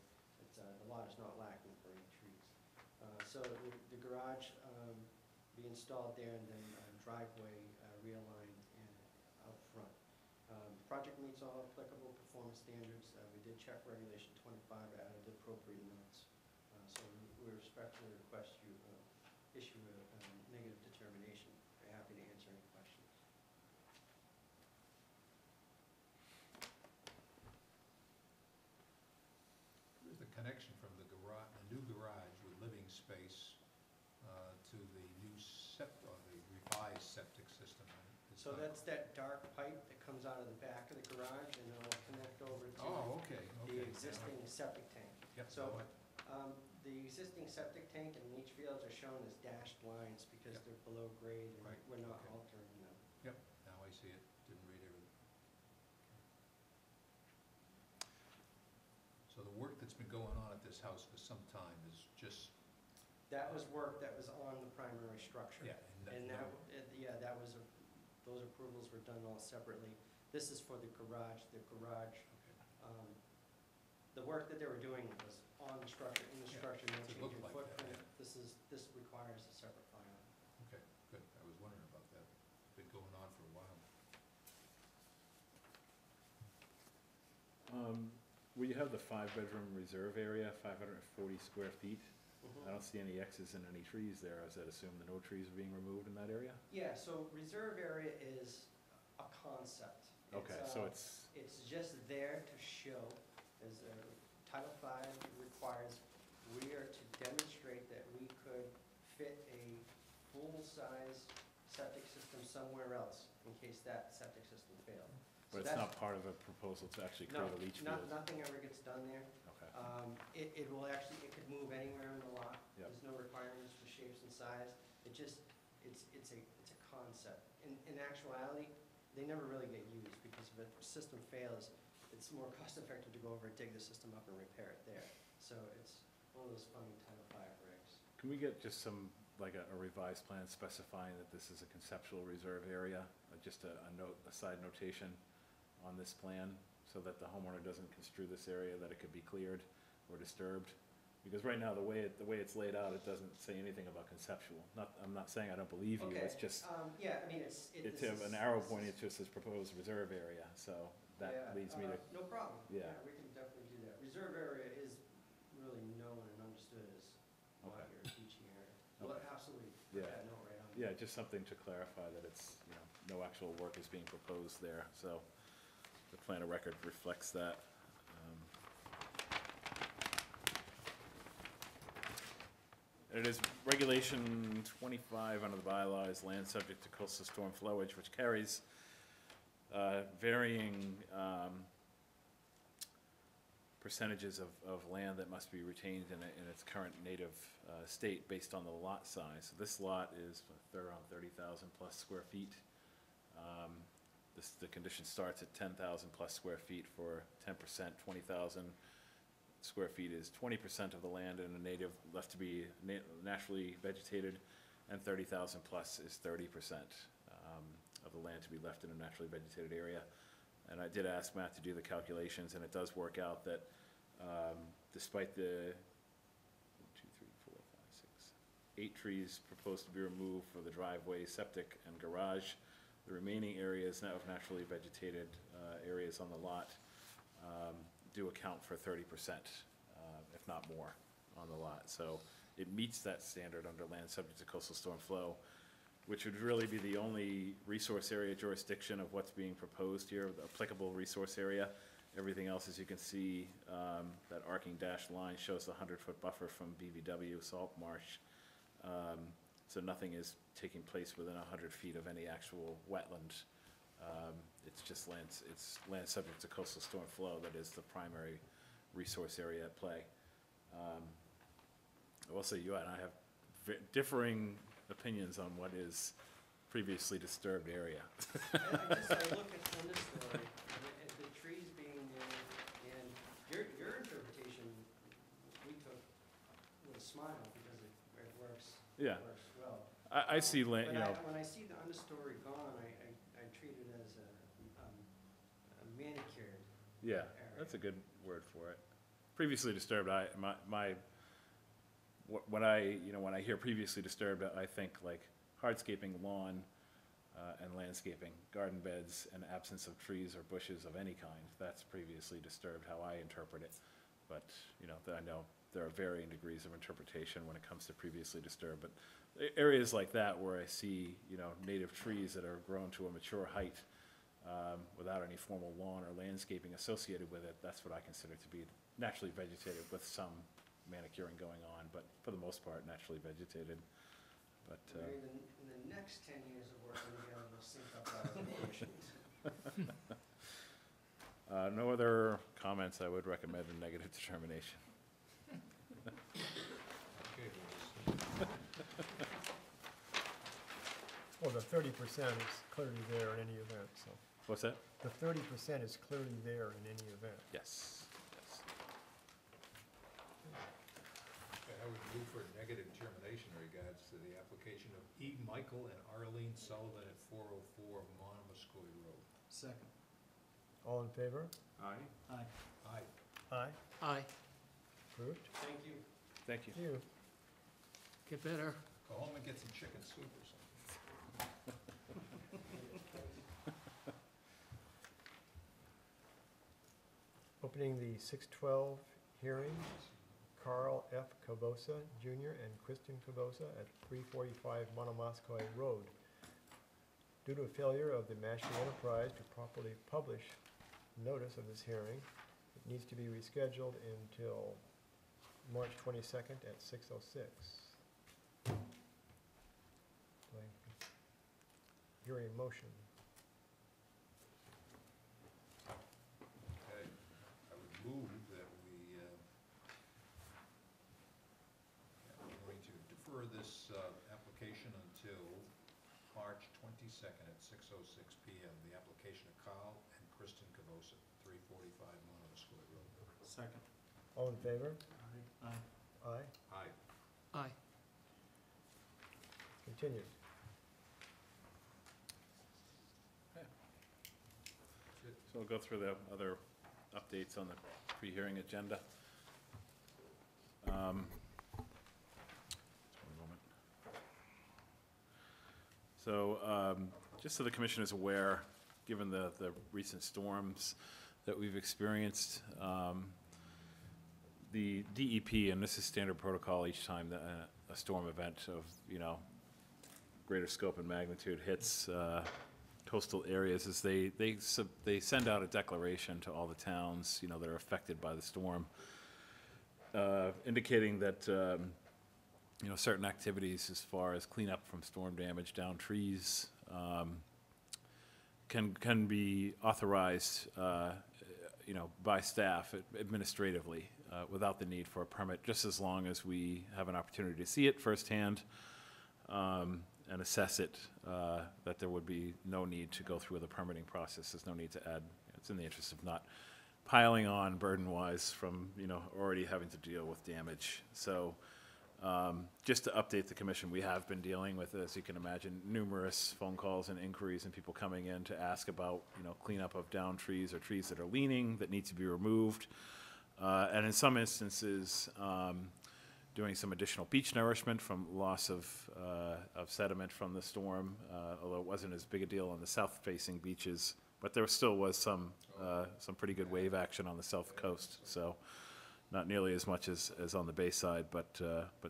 the lot is not lacking for any trees. So the garage be installed there, and then driveway realigned and out front. Project meets all applicable performance standards. We did check regulation 25, added the appropriate notes. So we respectfully request you issue a negative determination. We're happy to answer any questions. Where's the connection from the garage, the new garage with living space to the new or the revised septic system? So that's that dark pipe that comes out of the back of the garage, and it'll connect over to Oh, okay. the existing septic tank. Yep. So the existing septic tank and leach fields are shown as dashed lines because Yep. they're below grade, and Right, we're not okay. altering them. Yep, now I see it. Didn't read everything. So the work that's been going on at this house for some time is just, That was work that was on the primary structure. yeah. And those approvals were done all separately. This is for the garage. The garage, Okay. the work that they were doing was on the structure, in the Yeah, structure, no it change looked in like that, footprint. yeah. This requires a separate file. Okay, good. I was wondering about that. Been going on for a while. Where you have the 5-bedroom reserve area, 540 square feet, Mhm. I don't see any X's in any trees there. Is that assumed the no trees are being removed in that area? Yeah, so reserve area is a concept. Okay, so it's, It's just there to show, as Title V requires, we are to demonstrate that we could fit a full-size septic system somewhere else in case that septic system failed. So but it's that's- not part of a proposal to actually No, create a leach field? nothing ever gets done there. Okay, It will actually, it could move anywhere in the lot. Yep. There's no requirements for shapes and size. It's a concept. In actuality, they never really get used because if a system fails, it's more cost effective to go over and dig the system up and repair it there. So it's one of those funny Title V regs. can we get just some, like a revised plan specifying that this is a conceptual reserve area? Just a note, a side notation on this plan, so that the homeowner doesn't construe this area, that it could be cleared or disturbed? Because right now, the way it's laid out, it doesn't say anything about conceptual. I'm not saying I don't believe you, it's just, Yeah, I mean, it's an arrow pointing, it just says proposed reserve area, so that Yeah, leads me to, No problem. Yeah. We can definitely do that. Reserve area is really known and understood as not Okay. your teaching area. Well, Okay. absolutely, put Yeah. that note right on. yeah, just something to clarify that it's, no actual work is being proposed there, so the plan of record reflects that. And it is regulation 25 under the bylaws, land subject to coastal storm flowage, which carries varying percentages of land that must be retained in its current native state based on the lot size. So this lot is around 30,000 plus square feet. The condition starts at 10,000 plus square feet for 10%, 20,000 square feet is 20% of the land in a native, left to be naturally vegetated, and 30,000 plus is 30% of the land to be left in a naturally vegetated area. And I did ask Matt to do the calculations, and it does work out that despite the 8 trees proposed to be removed for the driveway, septic, and garage, the remaining areas of naturally vegetated areas on the lot do account for 30%, if not more, on the lot. So it meets that standard under land subject to coastal storm flow, which would really be the only resource area jurisdiction of what's being proposed here, the applicable resource area. Everything else, as you can see, that arcing dashed line shows the 100-foot buffer from BVW salt marsh. So nothing is taking place within 100 feet of any actual wetland. It's just land subject to coastal storm flow that is the primary resource area at play. I will say you and I have differing opinions on what is previously disturbed area. I look at the understory, and the trees being there, and your interpretation, we took with a smile, because it works, Yeah. works well. I see, But you know, when I see the understory gone, I treat it as a manicured yeah, area. that's a good word for it. Previously disturbed, when I hear previously disturbed, I think like hardscaping, lawn, and landscaping, garden beds, and absence of trees or bushes of any kind. That's previously disturbed, how I interpret it. But, you know, I know there are varying degrees of interpretation when it comes to previously disturbed. But areas like that where I see, you know, native trees that are grown to a mature height, without any formal lawn or landscaping associated with it, that's what I consider to be naturally vegetated with some manicuring going on, but for the most part, naturally vegetated. But, Maybe in the next 10 years of working together, we'll sync up our emotions. no other comments. I would recommend a negative determination. Okay, we'll just- Well, the 30% is clearly there in any event, so. What's that? The 30% is clearly there in any event. Yes. Yes. Okay, I would move for a negative determination in regards to the application of E. Michael and Arlene Sullivan at 404 Monomoskoye Road. Second. All in favor? Aye. Aye. Aye. Aye. Aye, Approved? Thank you. Thank you. Thank you. get better. Go home and get some chicken soup or something. Opening the 612 hearing, Carl F. Cabosa Jr. and Kristen Cabosa at 345 Monomoskoye Road. Due to a failure of the Mashpee Enterprise to properly publish notice of this hearing, it needs to be rescheduled until March 22nd at 6:06. Do I hear a motion? Okay, I would move that we're going to defer this application until March 22nd at 6:06 PM. The application of Carl and Kristen Cabosa, 345 Monomoskoye Road. Second. All in favor? Aye. Aye. Aye. Aye. Continued. So we'll go through the other updates on the pre-hearing agenda. Just one moment. So, just so the commission is aware, given the recent storms that we've experienced, the DEP, and this is standard protocol each time that a storm event of, you know, greater scope and magnitude hits coastal areas, is they send out a declaration to all the towns, you know, that are affected by the storm, indicating that, you know, certain activities as far as cleanup from storm damage, down trees, can be authorized, you know, by staff administratively, without the need for a permit, just as long as we have an opportunity to see it firsthand, and assess it, that there would be no need to go through the permitting process. There's no need to add, it's in the interest of not piling on burden-wise from, you know, already having to deal with damage. So, just to update the commission, we have been dealing with, as you can imagine, numerous phone calls and inquiries and people coming in to ask about, you know, cleanup of down trees or trees that are leaning that need to be removed. And in some instances, doing some additional beach nourishment from loss of sediment from the storm, although it wasn't as big a deal on the south-facing beaches, but there still was some pretty good wave action on the south coast. So not nearly as much as on the bay side, but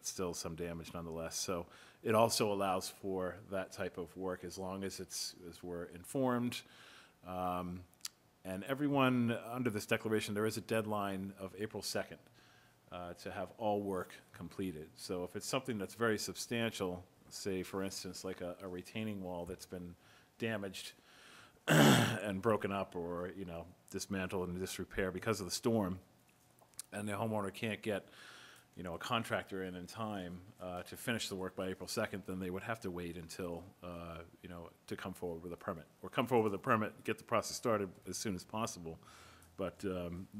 still some damage nonetheless. So it also allows for that type of work as long as as we're informed. And everyone under this declaration, there is a deadline of April 2nd. To have all work completed. So if it's something that's very substantial, say for instance like a retaining wall that's been damaged and broken up, or, you know, dismantled and disrepair because of the storm, and the homeowner can't get, you know, a contractor in time to finish the work by April 2nd, then they would have to wait until, you know, to come forward with a permit. Or come forward with a permit, get the process started as soon as possible. But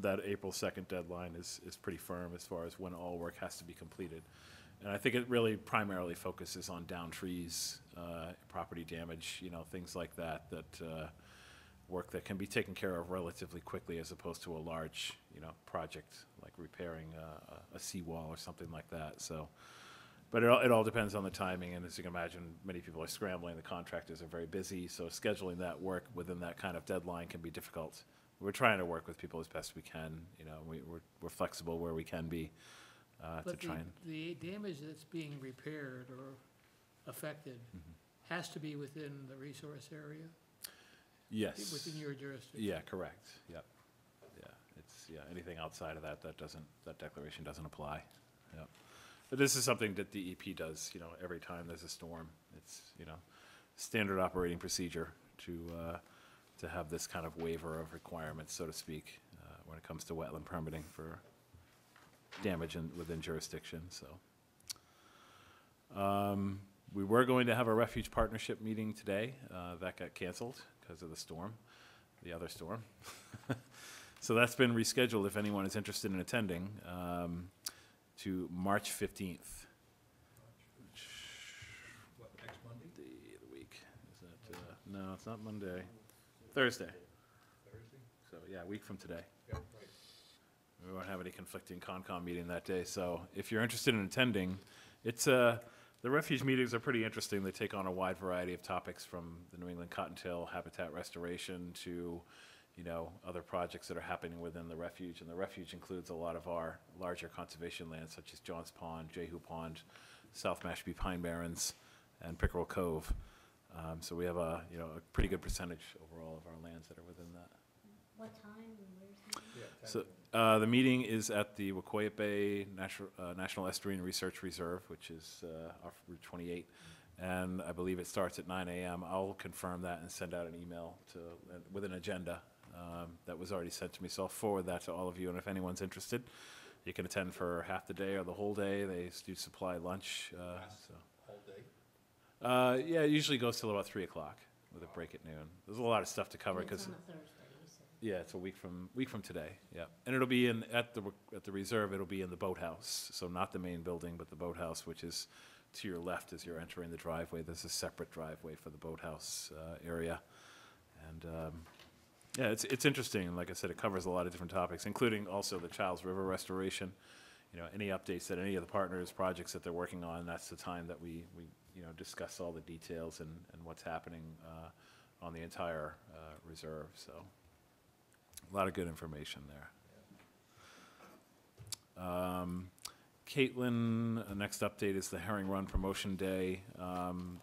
that April 2nd deadline is pretty firm as far as when all work has to be completed. And I think it really primarily focuses on down trees, property damage, you know, things like that, work that can be taken care of relatively quickly as opposed to a large, you know, project like repairing a seawall or something like that. So, but it all depends on the timing, and as you can imagine, many people are scrambling. The contractors are very busy, so scheduling that work within that kind of deadline can be difficult. We're trying to work with people as best we can. You know, we're flexible where we can be to But try and. the damage that's being repaired or affected has to be within the resource area? Yes. Within your jurisdiction? Yeah, correct. Yep. Yeah, anything outside of that, that declaration doesn't apply. Yep. But this is something that DEP does, you know, every time there's a storm. It's, you know, standard operating procedure to have this kind of waiver of requirements, so to speak, when it comes to wetland permitting for damage within jurisdiction, so. We were going to have a refuge partnership meeting today. That got canceled because of the storm, the other storm. So that's been rescheduled if anyone is interested in attending to March 15th. What, next Monday? The week. Is that, no, it's not Monday. Thursday. Thursday? So yeah, a week from today. Yeah, right. We won't have any conflicting Concom meeting that day. So if you're interested in attending, it's the refuge meetings are pretty interesting. They take on a wide variety of topics, from the New England cottontail habitat restoration to, you know, other projects that are happening within the refuge. And the refuge includes a lot of our larger conservation lands, such as Johns Pond, Jehu Pond, South Mashpee Pine Barrens, and Pickerel Cove. So we have a pretty good percentage overall of our lands that are within that. What time and where's it? Yeah, So 10. the meeting is at the Wacoya Bay National Estuarine Research Reserve, which is off Route 28, and I believe it starts at 9 a.m. I'll confirm that and send out an email with an agenda that was already sent to me, so I'll forward that to all of you, and if anyone's interested, you can attend for half the day or the whole day. They do supply lunch. Lasts So. all day? Yeah, it usually goes till about 3 o'clock with a break at noon. There's a lot of stuff to cover And it's because. on a Thursday, you said. Yeah, it's a week from today, yeah. And it'll be at the reserve, it'll be in the boathouse, so not the main building, but the boathouse, which is to your left as you're entering the driveway. There's a separate driveway for the boathouse area. And, yeah, it's interesting. Like I said, it covers a lot of different topics, including also the Charles River restoration. You know, any updates that any of the partners' projects that they're working on, that's the time that we discuss all the details and what's happening on the entire reserve, so. A lot of good information there. Caitlin, next update is the Herring Run Promotion Day.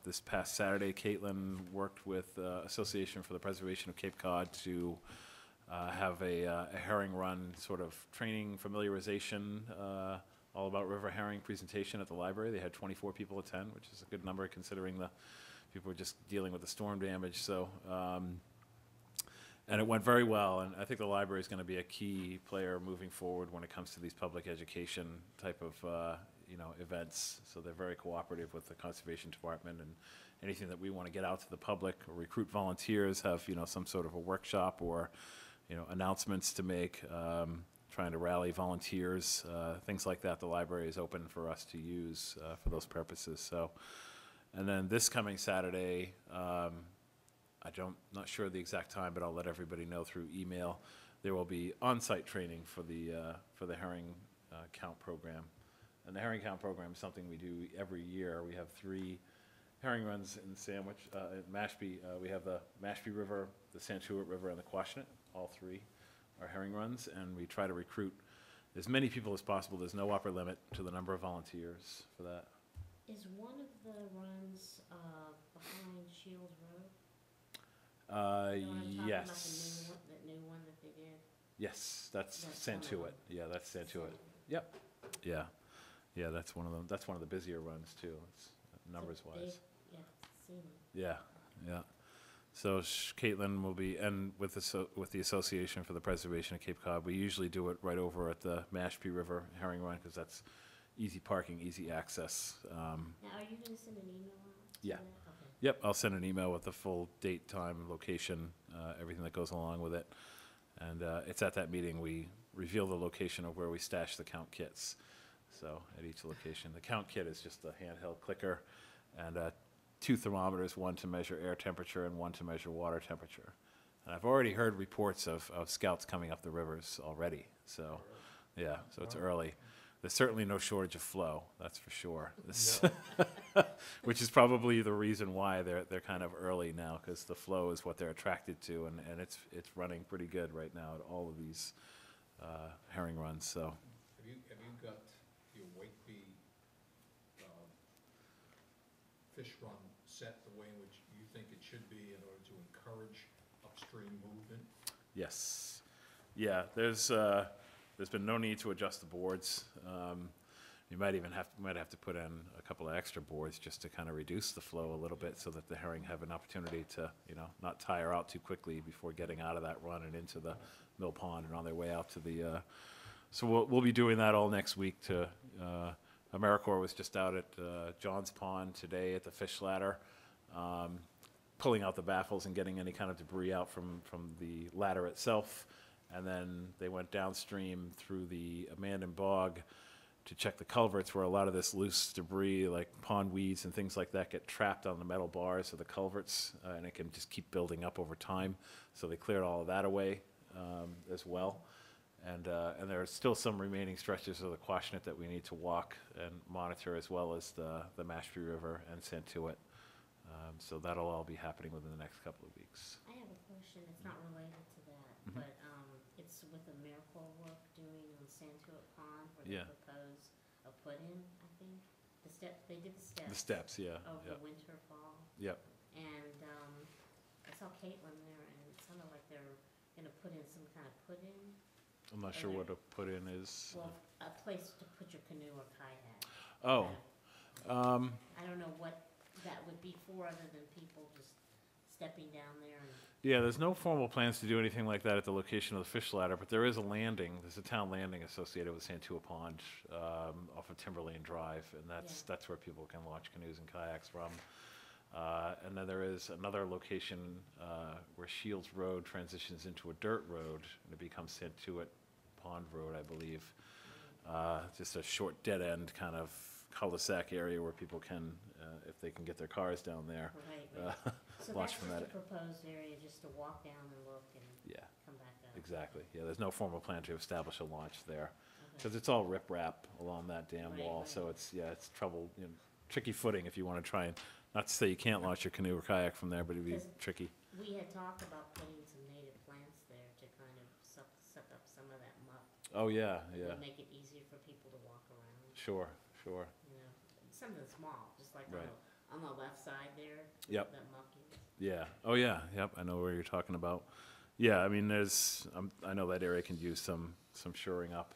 This past Saturday, Caitlin worked with Association for the Preservation of Cape Cod to have a herring run sort of training familiarization all about river herring presentation at the library. They had 24 people attend, which is a good number considering the people were just dealing with the storm damage. So. And it went very well, and I think the library is going to be a key player moving forward when it comes to these public education type of events. So they're very cooperative with the Conservation Department, and anything that we want to get out to the public or recruit volunteers, have some sort of a workshop or announcements to make, trying to rally volunteers, things like that. The library is open for us to use for those purposes. So, and then this coming Saturday. Not sure the exact time, but I'll let everybody know through email. There will be on-site training for the herring count program, and the herring count program is something we do every year. We have 3 herring runs in Sandwich, at Mashpee. We have the Mashpee River, the Santuit River, and the Quashnet. All 3 are herring runs, and we try to recruit as many people as possible. There's no upper limit to the number of volunteers for that. Is one of the runs behind Shields Road? Yes. The new one that they did? Yes, that's That's one of them. Santuit. Yeah, that's Santuit. Yep. Yeah. Yeah, that's one of them. That's one of the busier runs too. It's numbers wise. Yeah, seen it. Yeah. Yeah. So Caitlin will be, and with the Association for the Preservation of Cape Cod, we usually do it right over at the Mashpee River herring run, because that's easy parking, easy access. Now, are you gonna send an email out? to Yeah. that? Okay. Yep, I'll send an email with the full date, time, location, everything that goes along with it. And it's at that meeting we reveal the location of where we stash the count kits. So at each location, the count kit is just a handheld clicker and 2 thermometers, one to measure air temperature and one to measure water temperature. And I've already heard reports of scouts coming up the rivers already. So, yeah, so it's early. There's certainly no shortage of flow, that's for sure. Which is probably the reason why they're kind of early now, because the flow is what they're attracted to, and it's running pretty good right now at all of these herring runs. So Have you got your Wakeby fish run set the way in which you think it should be in order to encourage upstream movement? yes, yeah, there's been no need to adjust the boards. You might have to put in a couple of extra boards just to kind of reduce the flow a little bit, so that the herring have an opportunity to, not tire out too quickly before getting out of that run and into the mill pond and on their way out to the. So we'll be doing that all next week. AmeriCorps was just out at John's Pond today at the fish ladder, pulling out the baffles and getting any kind of debris out from the ladder itself. And then they went downstream through the abandoned bog to check the culverts, where a lot of this loose debris, like pond weeds and things like that, get trapped on the metal bars of the culverts, and it can just keep building up over time. So they cleared all of that away as well. And there are still some remaining stretches of the Quashnet that we need to walk and monitor, as well as the Mashpee River and Santuit. So that'll all be happening within the next couple of weeks. I have a question, it's not related to that, Mhm. but, it's with the miracle work doing on Santuit Pond, where Yeah. they propose a put-in, I think. They did the steps. The steps, yeah, Over yeah, winter, fall. yep. And, I saw Caitlin there, and it sounded like they're gonna put in some kind of put-in. I'm not sure what to put in is. Well, a place to put your canoe or kayak. Oh, I don't know what that would be for, other than people just stepping down there and. yeah, there's no formal plans to do anything like that at the location of the fish ladder, but there is a landing, there's a town landing associated with Santua Pond off of Timberlane Drive, and that's where people can launch canoes and kayaks from. And then there is another location where Shields Road transitions into a dirt road, and it becomes Santuit Pond Road, I believe. Just a short dead-end kind of cul-de-sac area where people can, if they can get their cars down there, Right. So launch that's from just that. a proposed area, just to walk down and look and Yeah, come back up. exactly. Yeah, there's no formal plan to establish a launch there, Okay. because it's all riprap along that dam Right, wall, right. so it's trouble, tricky footing if you want to try and, not to say you can't launch your canoe or kayak from there, but it'd be Because- tricky. We had talked about putting some native plants there to kind of suck up some of that muck. Oh, yeah, It yeah, would make it easier for people to walk around, sure. something small, just like Right. on the left side there. Yep. That muck is. Yeah, oh, yeah, yep, I know where you're talking about. Yeah, I mean, I know that area can use some shoring up.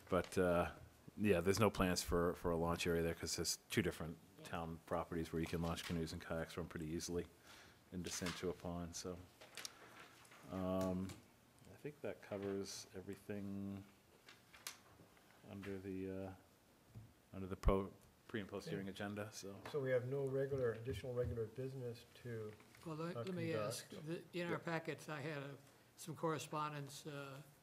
But, yeah, there's no plans for a launch area there, because there's 2 different Yeah. town properties where you can launch canoes and kayaks from pretty easily into Santua Pond, so. I think that covers everything under the pre and post hearing agenda, so. So we have no additional regular business to, Well, let me ask, in our packets, I had some correspondence,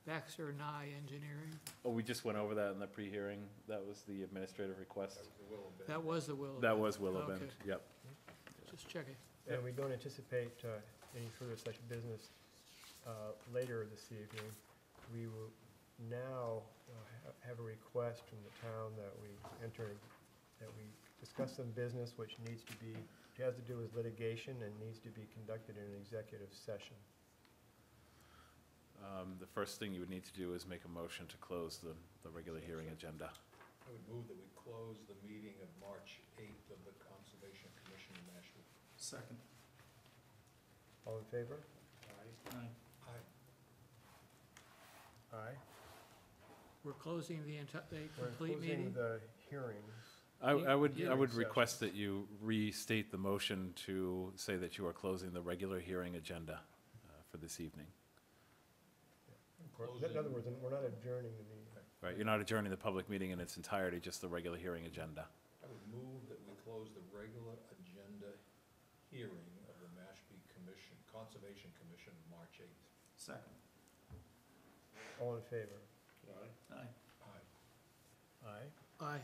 Baxter Nye Engineering. Oh, we just went over that in the pre-hearing, that was the administrative request? That was the will. That was Willow Bend, Okay. yep. Just checking. and we don't anticipate any further such business later this evening. We will now have a request from the town that we discuss some business which has to do with litigation and needs to be conducted in an executive session. The first thing you would need to do is make a motion to close the regular hearing agenda. I would move that we close the meeting of March 8th of the Conservation Commission in Mashpee. Second. All in favor? Aye. Aye. Aye. Aye. We're closing the We're complete closing meeting? the hearing. I would Hearing request that you restate the motion to say that you are closing the regular hearing agenda for this evening. In other words, we're not adjourning the meeting. Right, you're not adjourning the public meeting in its entirety, just the regular hearing agenda. I would move that we close the regular agenda hearing of the Mashpee Commission, Conservation Commission, March 8th. Second. All in favor? Aye. Aye. Aye. Aye.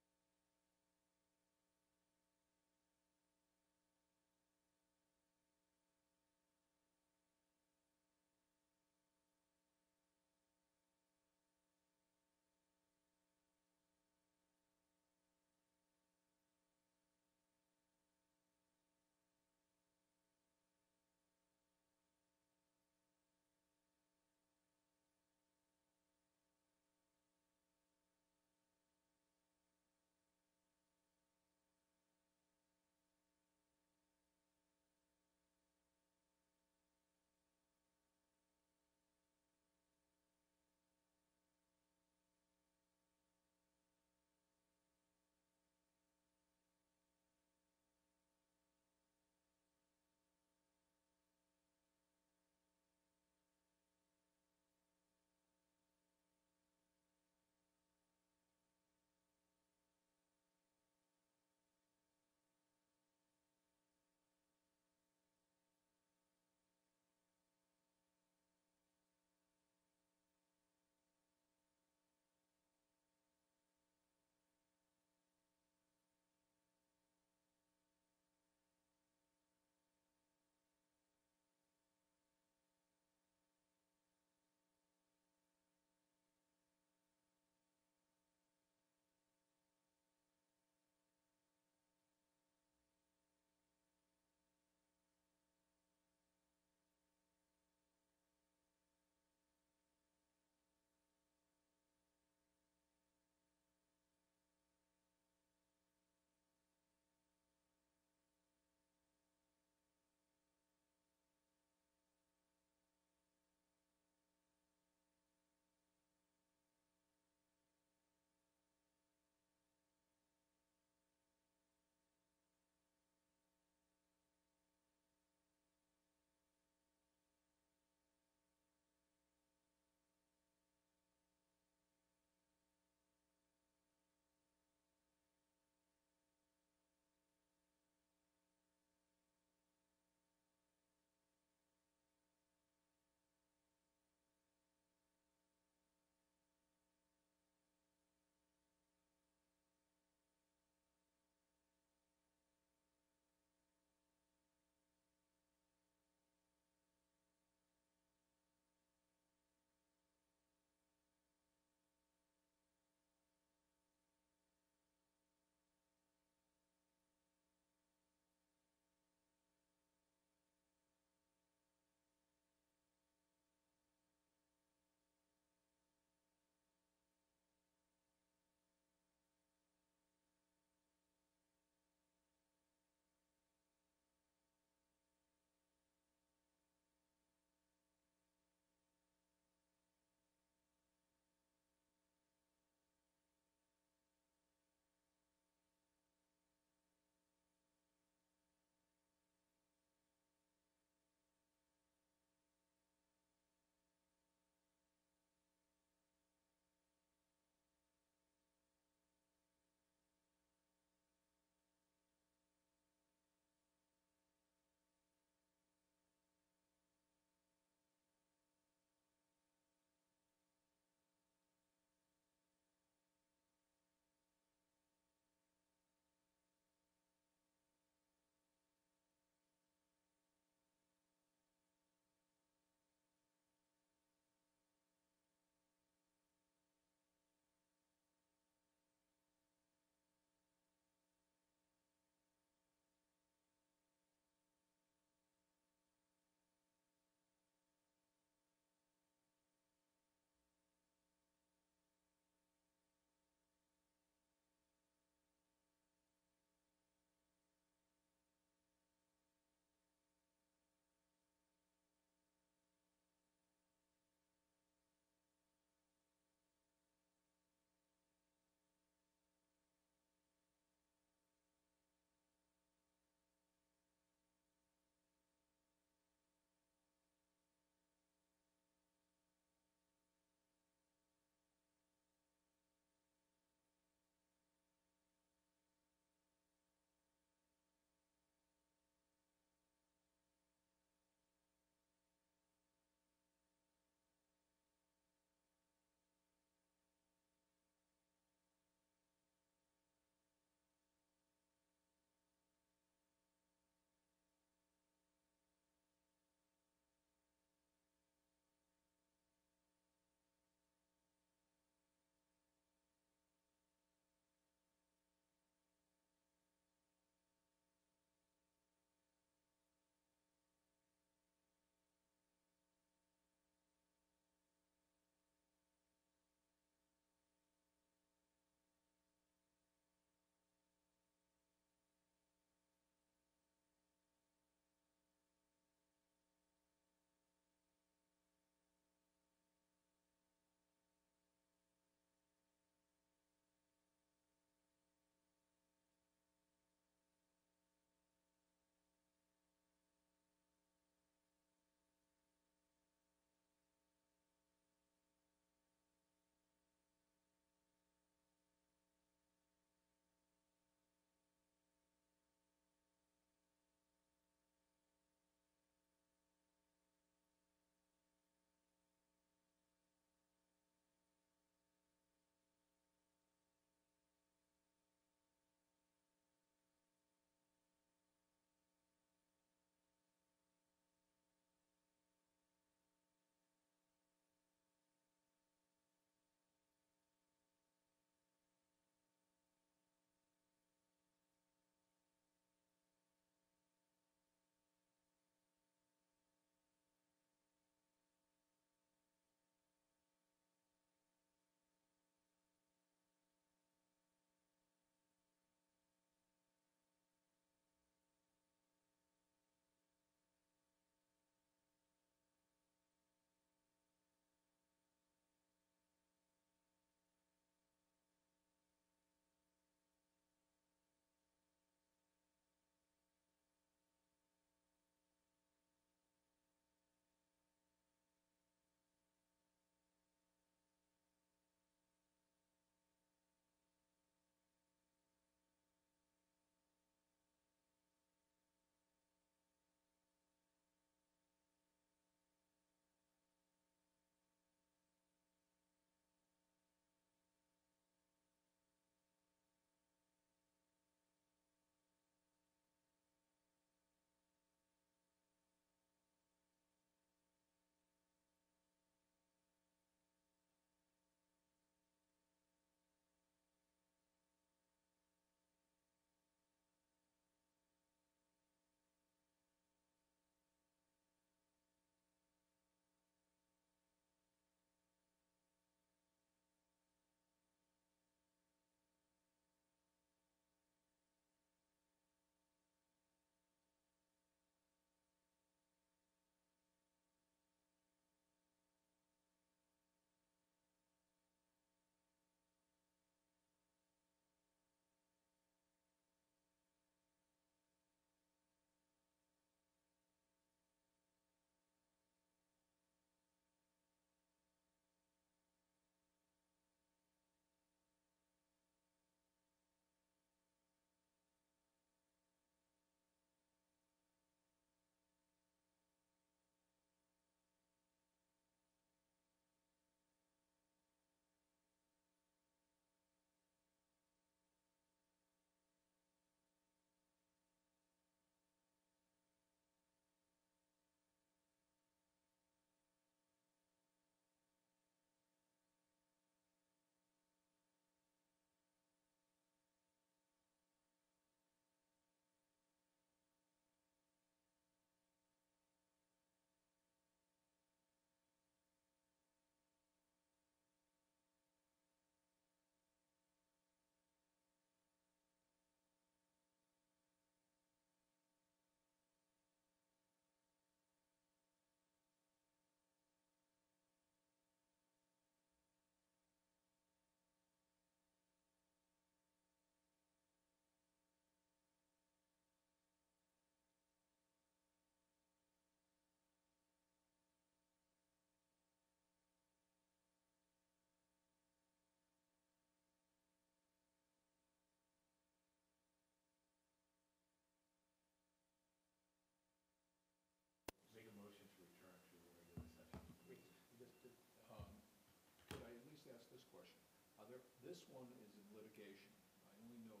this one is in litigation. I only know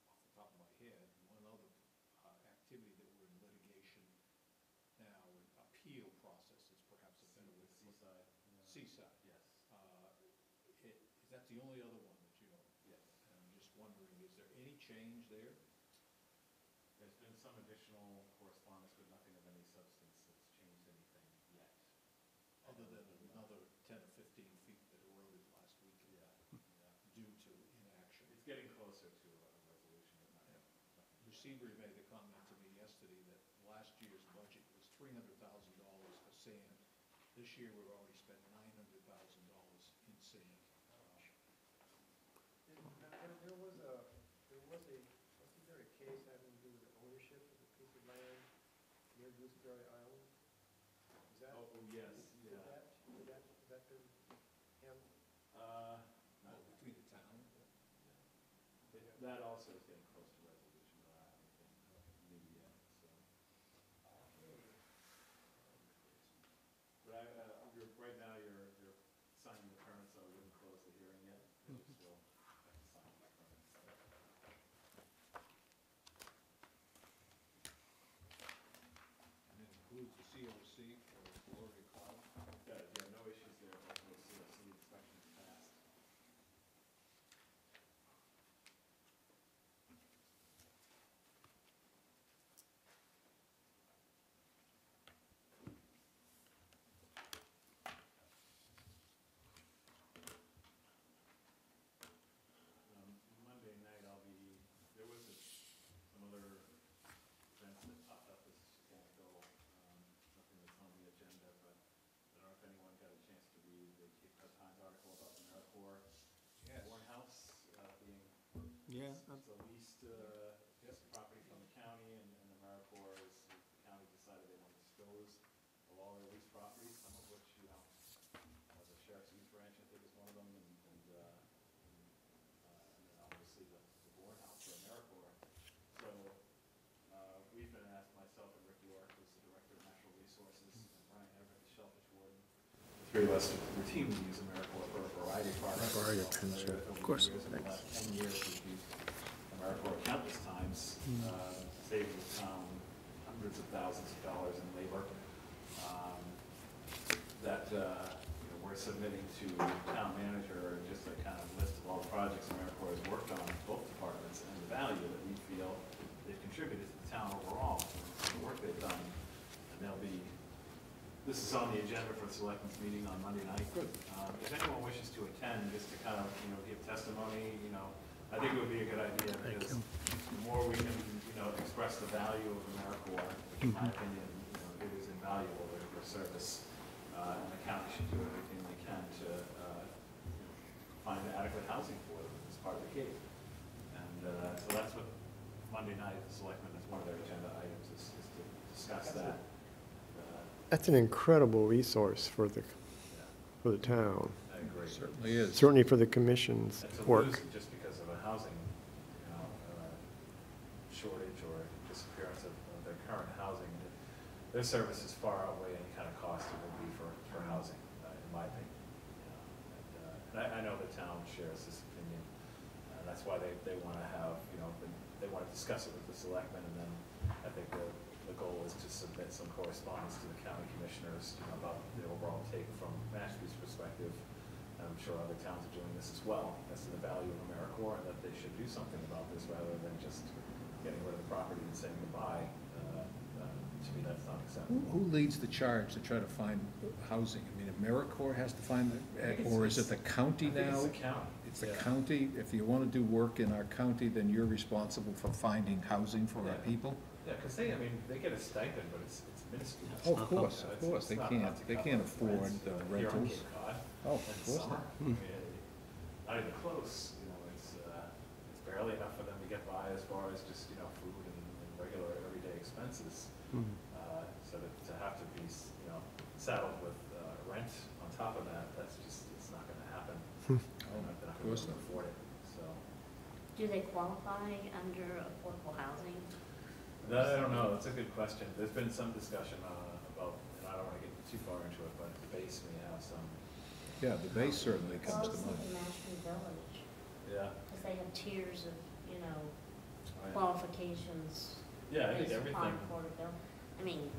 off the top of my head, one other activity that we're in litigation now, an appeal process is perhaps a better way to put it. Seaside. Seaside. Yes. Is that the only other one that you know? Yes. And I'm just wondering, is there any change there? There's been some additional correspondence, but nothing of any substance that's changed anything yet. Other than another 10 or 15 feet that eroded last week Yeah. due to inaction. It's getting closer to a resolution, but nothing. The receiver made the comment to me yesterday that last year's budget was $300,000 for sand. This year, we've already spent $900,000 in sand. There wasn't there a case having to do with the ownership of a piece of land near Gooseberry Island? Is that? Oh, yes, Is yeah. that been handled? No, Between the town? that also is getting close to resolution, but I haven't been new yet, so. But right now, you're signing the permit, so I wouldn't close the hearing yet. You still have to sign the permit. And it includes the COC for Gloria Cloud. Yeah, no issues there, but we'll see if the inspection is passed. Monday night, there was some other events that popped up, this is just anecdotal, nothing that's on the agenda, but I don't know if anyone got a chance to read the Cape Cod Times article about the AmeriCorps Yes. Warren House being, Yeah. it's a leased piece of property from the county, and AmeriCorps the county decided they want to dispose of all their leased properties, some of which, the Sheriff's Youth Ranch, I think, is one of them, and then obviously the Warren House for AmeriCorps. So we've been asked, myself and Rick York, who's the Director of Natural Resources, and Brian Everett, the Shellfish Warden, the three of us routinely use AmeriCorps for a variety of projects. Of course. In the last 10 years, we've used AmeriCorps countless times, saving the town hundreds of thousands of dollars in labor. That we're submitting to town manager just a kind of list of all the projects AmeriCorps has worked on in both departments and the value that we feel they've contributed to the town overall, and the work they've done. And this is on the agenda for the selectmen's meeting on Monday night. If anyone wishes to attend, just to kind of, give testimony, I think it would be a good idea, because the more we can, express the value of AmeriCorps, which in my opinion, it is invaluable for service. And the county should do everything they can to find adequate housing for them as part of the Cape. And so that's what Monday night, the selectmen, that's one of their agenda items, is to discuss that. That's an incredible resource for the town. I agree. Certainly is. Certainly for the commission's It's a work. lose just because of a housing, shortage or disappearance of their current housing. Their services far outweigh any kind of cost it would be for housing, in my opinion. And I know the town shares this opinion. That's why they want to have, they want to discuss it with the selectmen, and then I think the goal is to submit some correspondence to the county commissioners, about the overall take from Mashpee's perspective. And I'm sure other towns are doing this as well, as to the value of AmeriCorps, and that they should do something about this rather than just getting rid of the property and saying goodbye. To me, that's not acceptable. Who leads the charge to try to find housing? I mean, AmeriCorps has to find, or is it the county now? I think it's the county. It's the county. If you want to do work in our county, then you're responsible for finding housing for our people? Yeah, because they get a stipend, but it's minuscule. Oh, of course, It's They not can't, enough to they cover can't the afford rents the here on rentals. Cape Cod Oh, of in course summer. not. I mean, not even close, it's barely enough for them to get by as far as just, food and regular everyday expenses. So to have to be, saddled with rent on top of that, it's not gonna happen. They're not gonna be able to afford it, so. Do they qualify under affordable housing? That, I don't know, that's a good question. There's been some discussion about, and I don't wanna get too far into it, but the base may have some. Yeah, the base certainly comes to Close mind. to Mashpee Village. Yeah. Because they have tiers of, you know, Right. qualifications. Yeah, I think based upon everything, Porterville. I mean,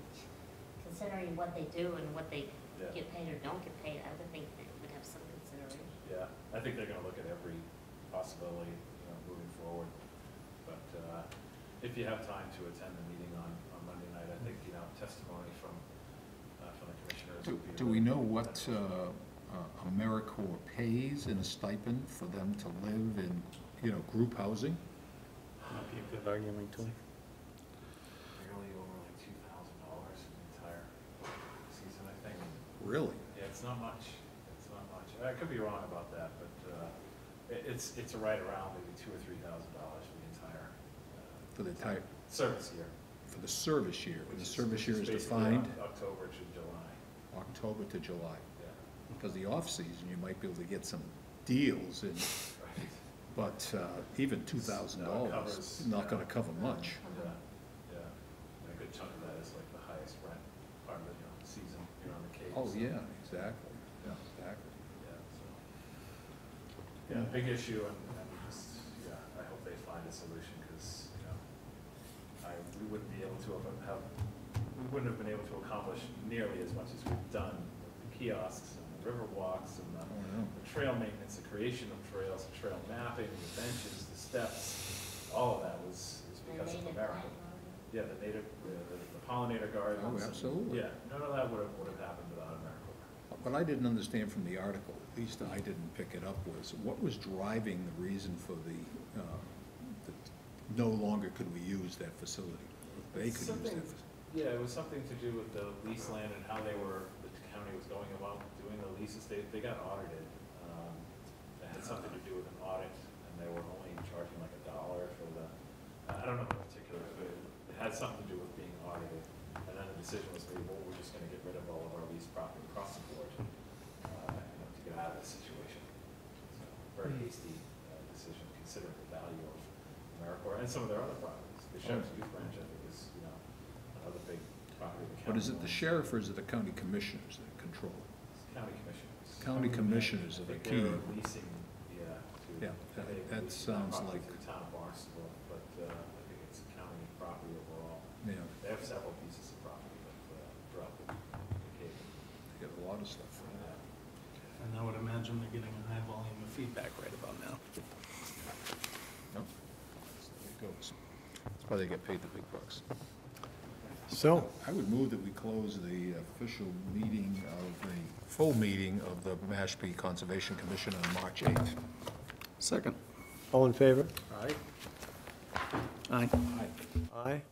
considering what they do and what they yeah, get paid or don't get paid, I would think they would have some consideration. yeah. I think they're gonna look at every possibility, moving forward. But, if you have time to attend the meeting on Monday night, I think, testimony from the commissioners would be. Do we know what AmeriCorps pays in a stipend for them to live in, group housing? Might be a good argument too. Barely over like $2,000 for the entire season, I think. Really? Yeah, it's not much. It's not much. I could be wrong about that, but, it's right around maybe $2,000 or $3,000 for the entire. For the entire, Service year. for the service year? And the service year is basically defined October to July. October to July. Yeah. Because the off-season, you might be able to get some deals, Right. but even $2,000 is not gonna cover much. Yeah, yeah. And a good chunk of that is like the highest rent part of the, season, on the Cape. Oh, so, yeah, exactly, yeah, exactly. Yeah, so. Yeah, big issue, and just, I hope they find a solution, because, we wouldn't be able to we wouldn't have been able to accomplish nearly as much as we've done with the kiosks and the river walks and the Oh, yeah. the trail maintenance, the creation of trails, the trail mapping, the benches, the steps, all of that is And because of native America. plant garden. Yeah, the pollinator gardens. Oh, and- absolutely. Yeah, none of that would have happened without America. What I didn't understand from the article, at least I didn't pick it up, was what was driving the reason for that no longer could we use that facility? They could use that Something- facility. Yeah, it was something to do with the lease land and how the county was going about doing the leases. They got audited. It had something to do with an audit, and they were only charging like $1 for I don't know the particulars, but it had something to do with being audited. And then the decision was made, well, we're just gonna get rid of all of our lease property across the board, to get out of this situation. So, very hasty decision, considering the value of AmeriCorps and some of their other properties. The Sheriff's Youth Branch, I think, is, another big property the county But is it the owns. sheriff or is it the county commissioners that control it? County commissioners. County commissioners are I the think key. they're leasing, to. Yeah, that lease sounds property like- to the town of Barnstable, but, I think it's county property overall. Yeah, They have several pieces of property throughout the Cape. they got a lot of stuff. And I would imagine they're getting a high volume of feedback right about now. Yep. That's the way it goes. That's why they get paid the big bucks. So, I would move that we close the official meeting full meeting of the Mashpee Conservation Commission on March 8th. Second. all in favor? Aye. Aye. Aye.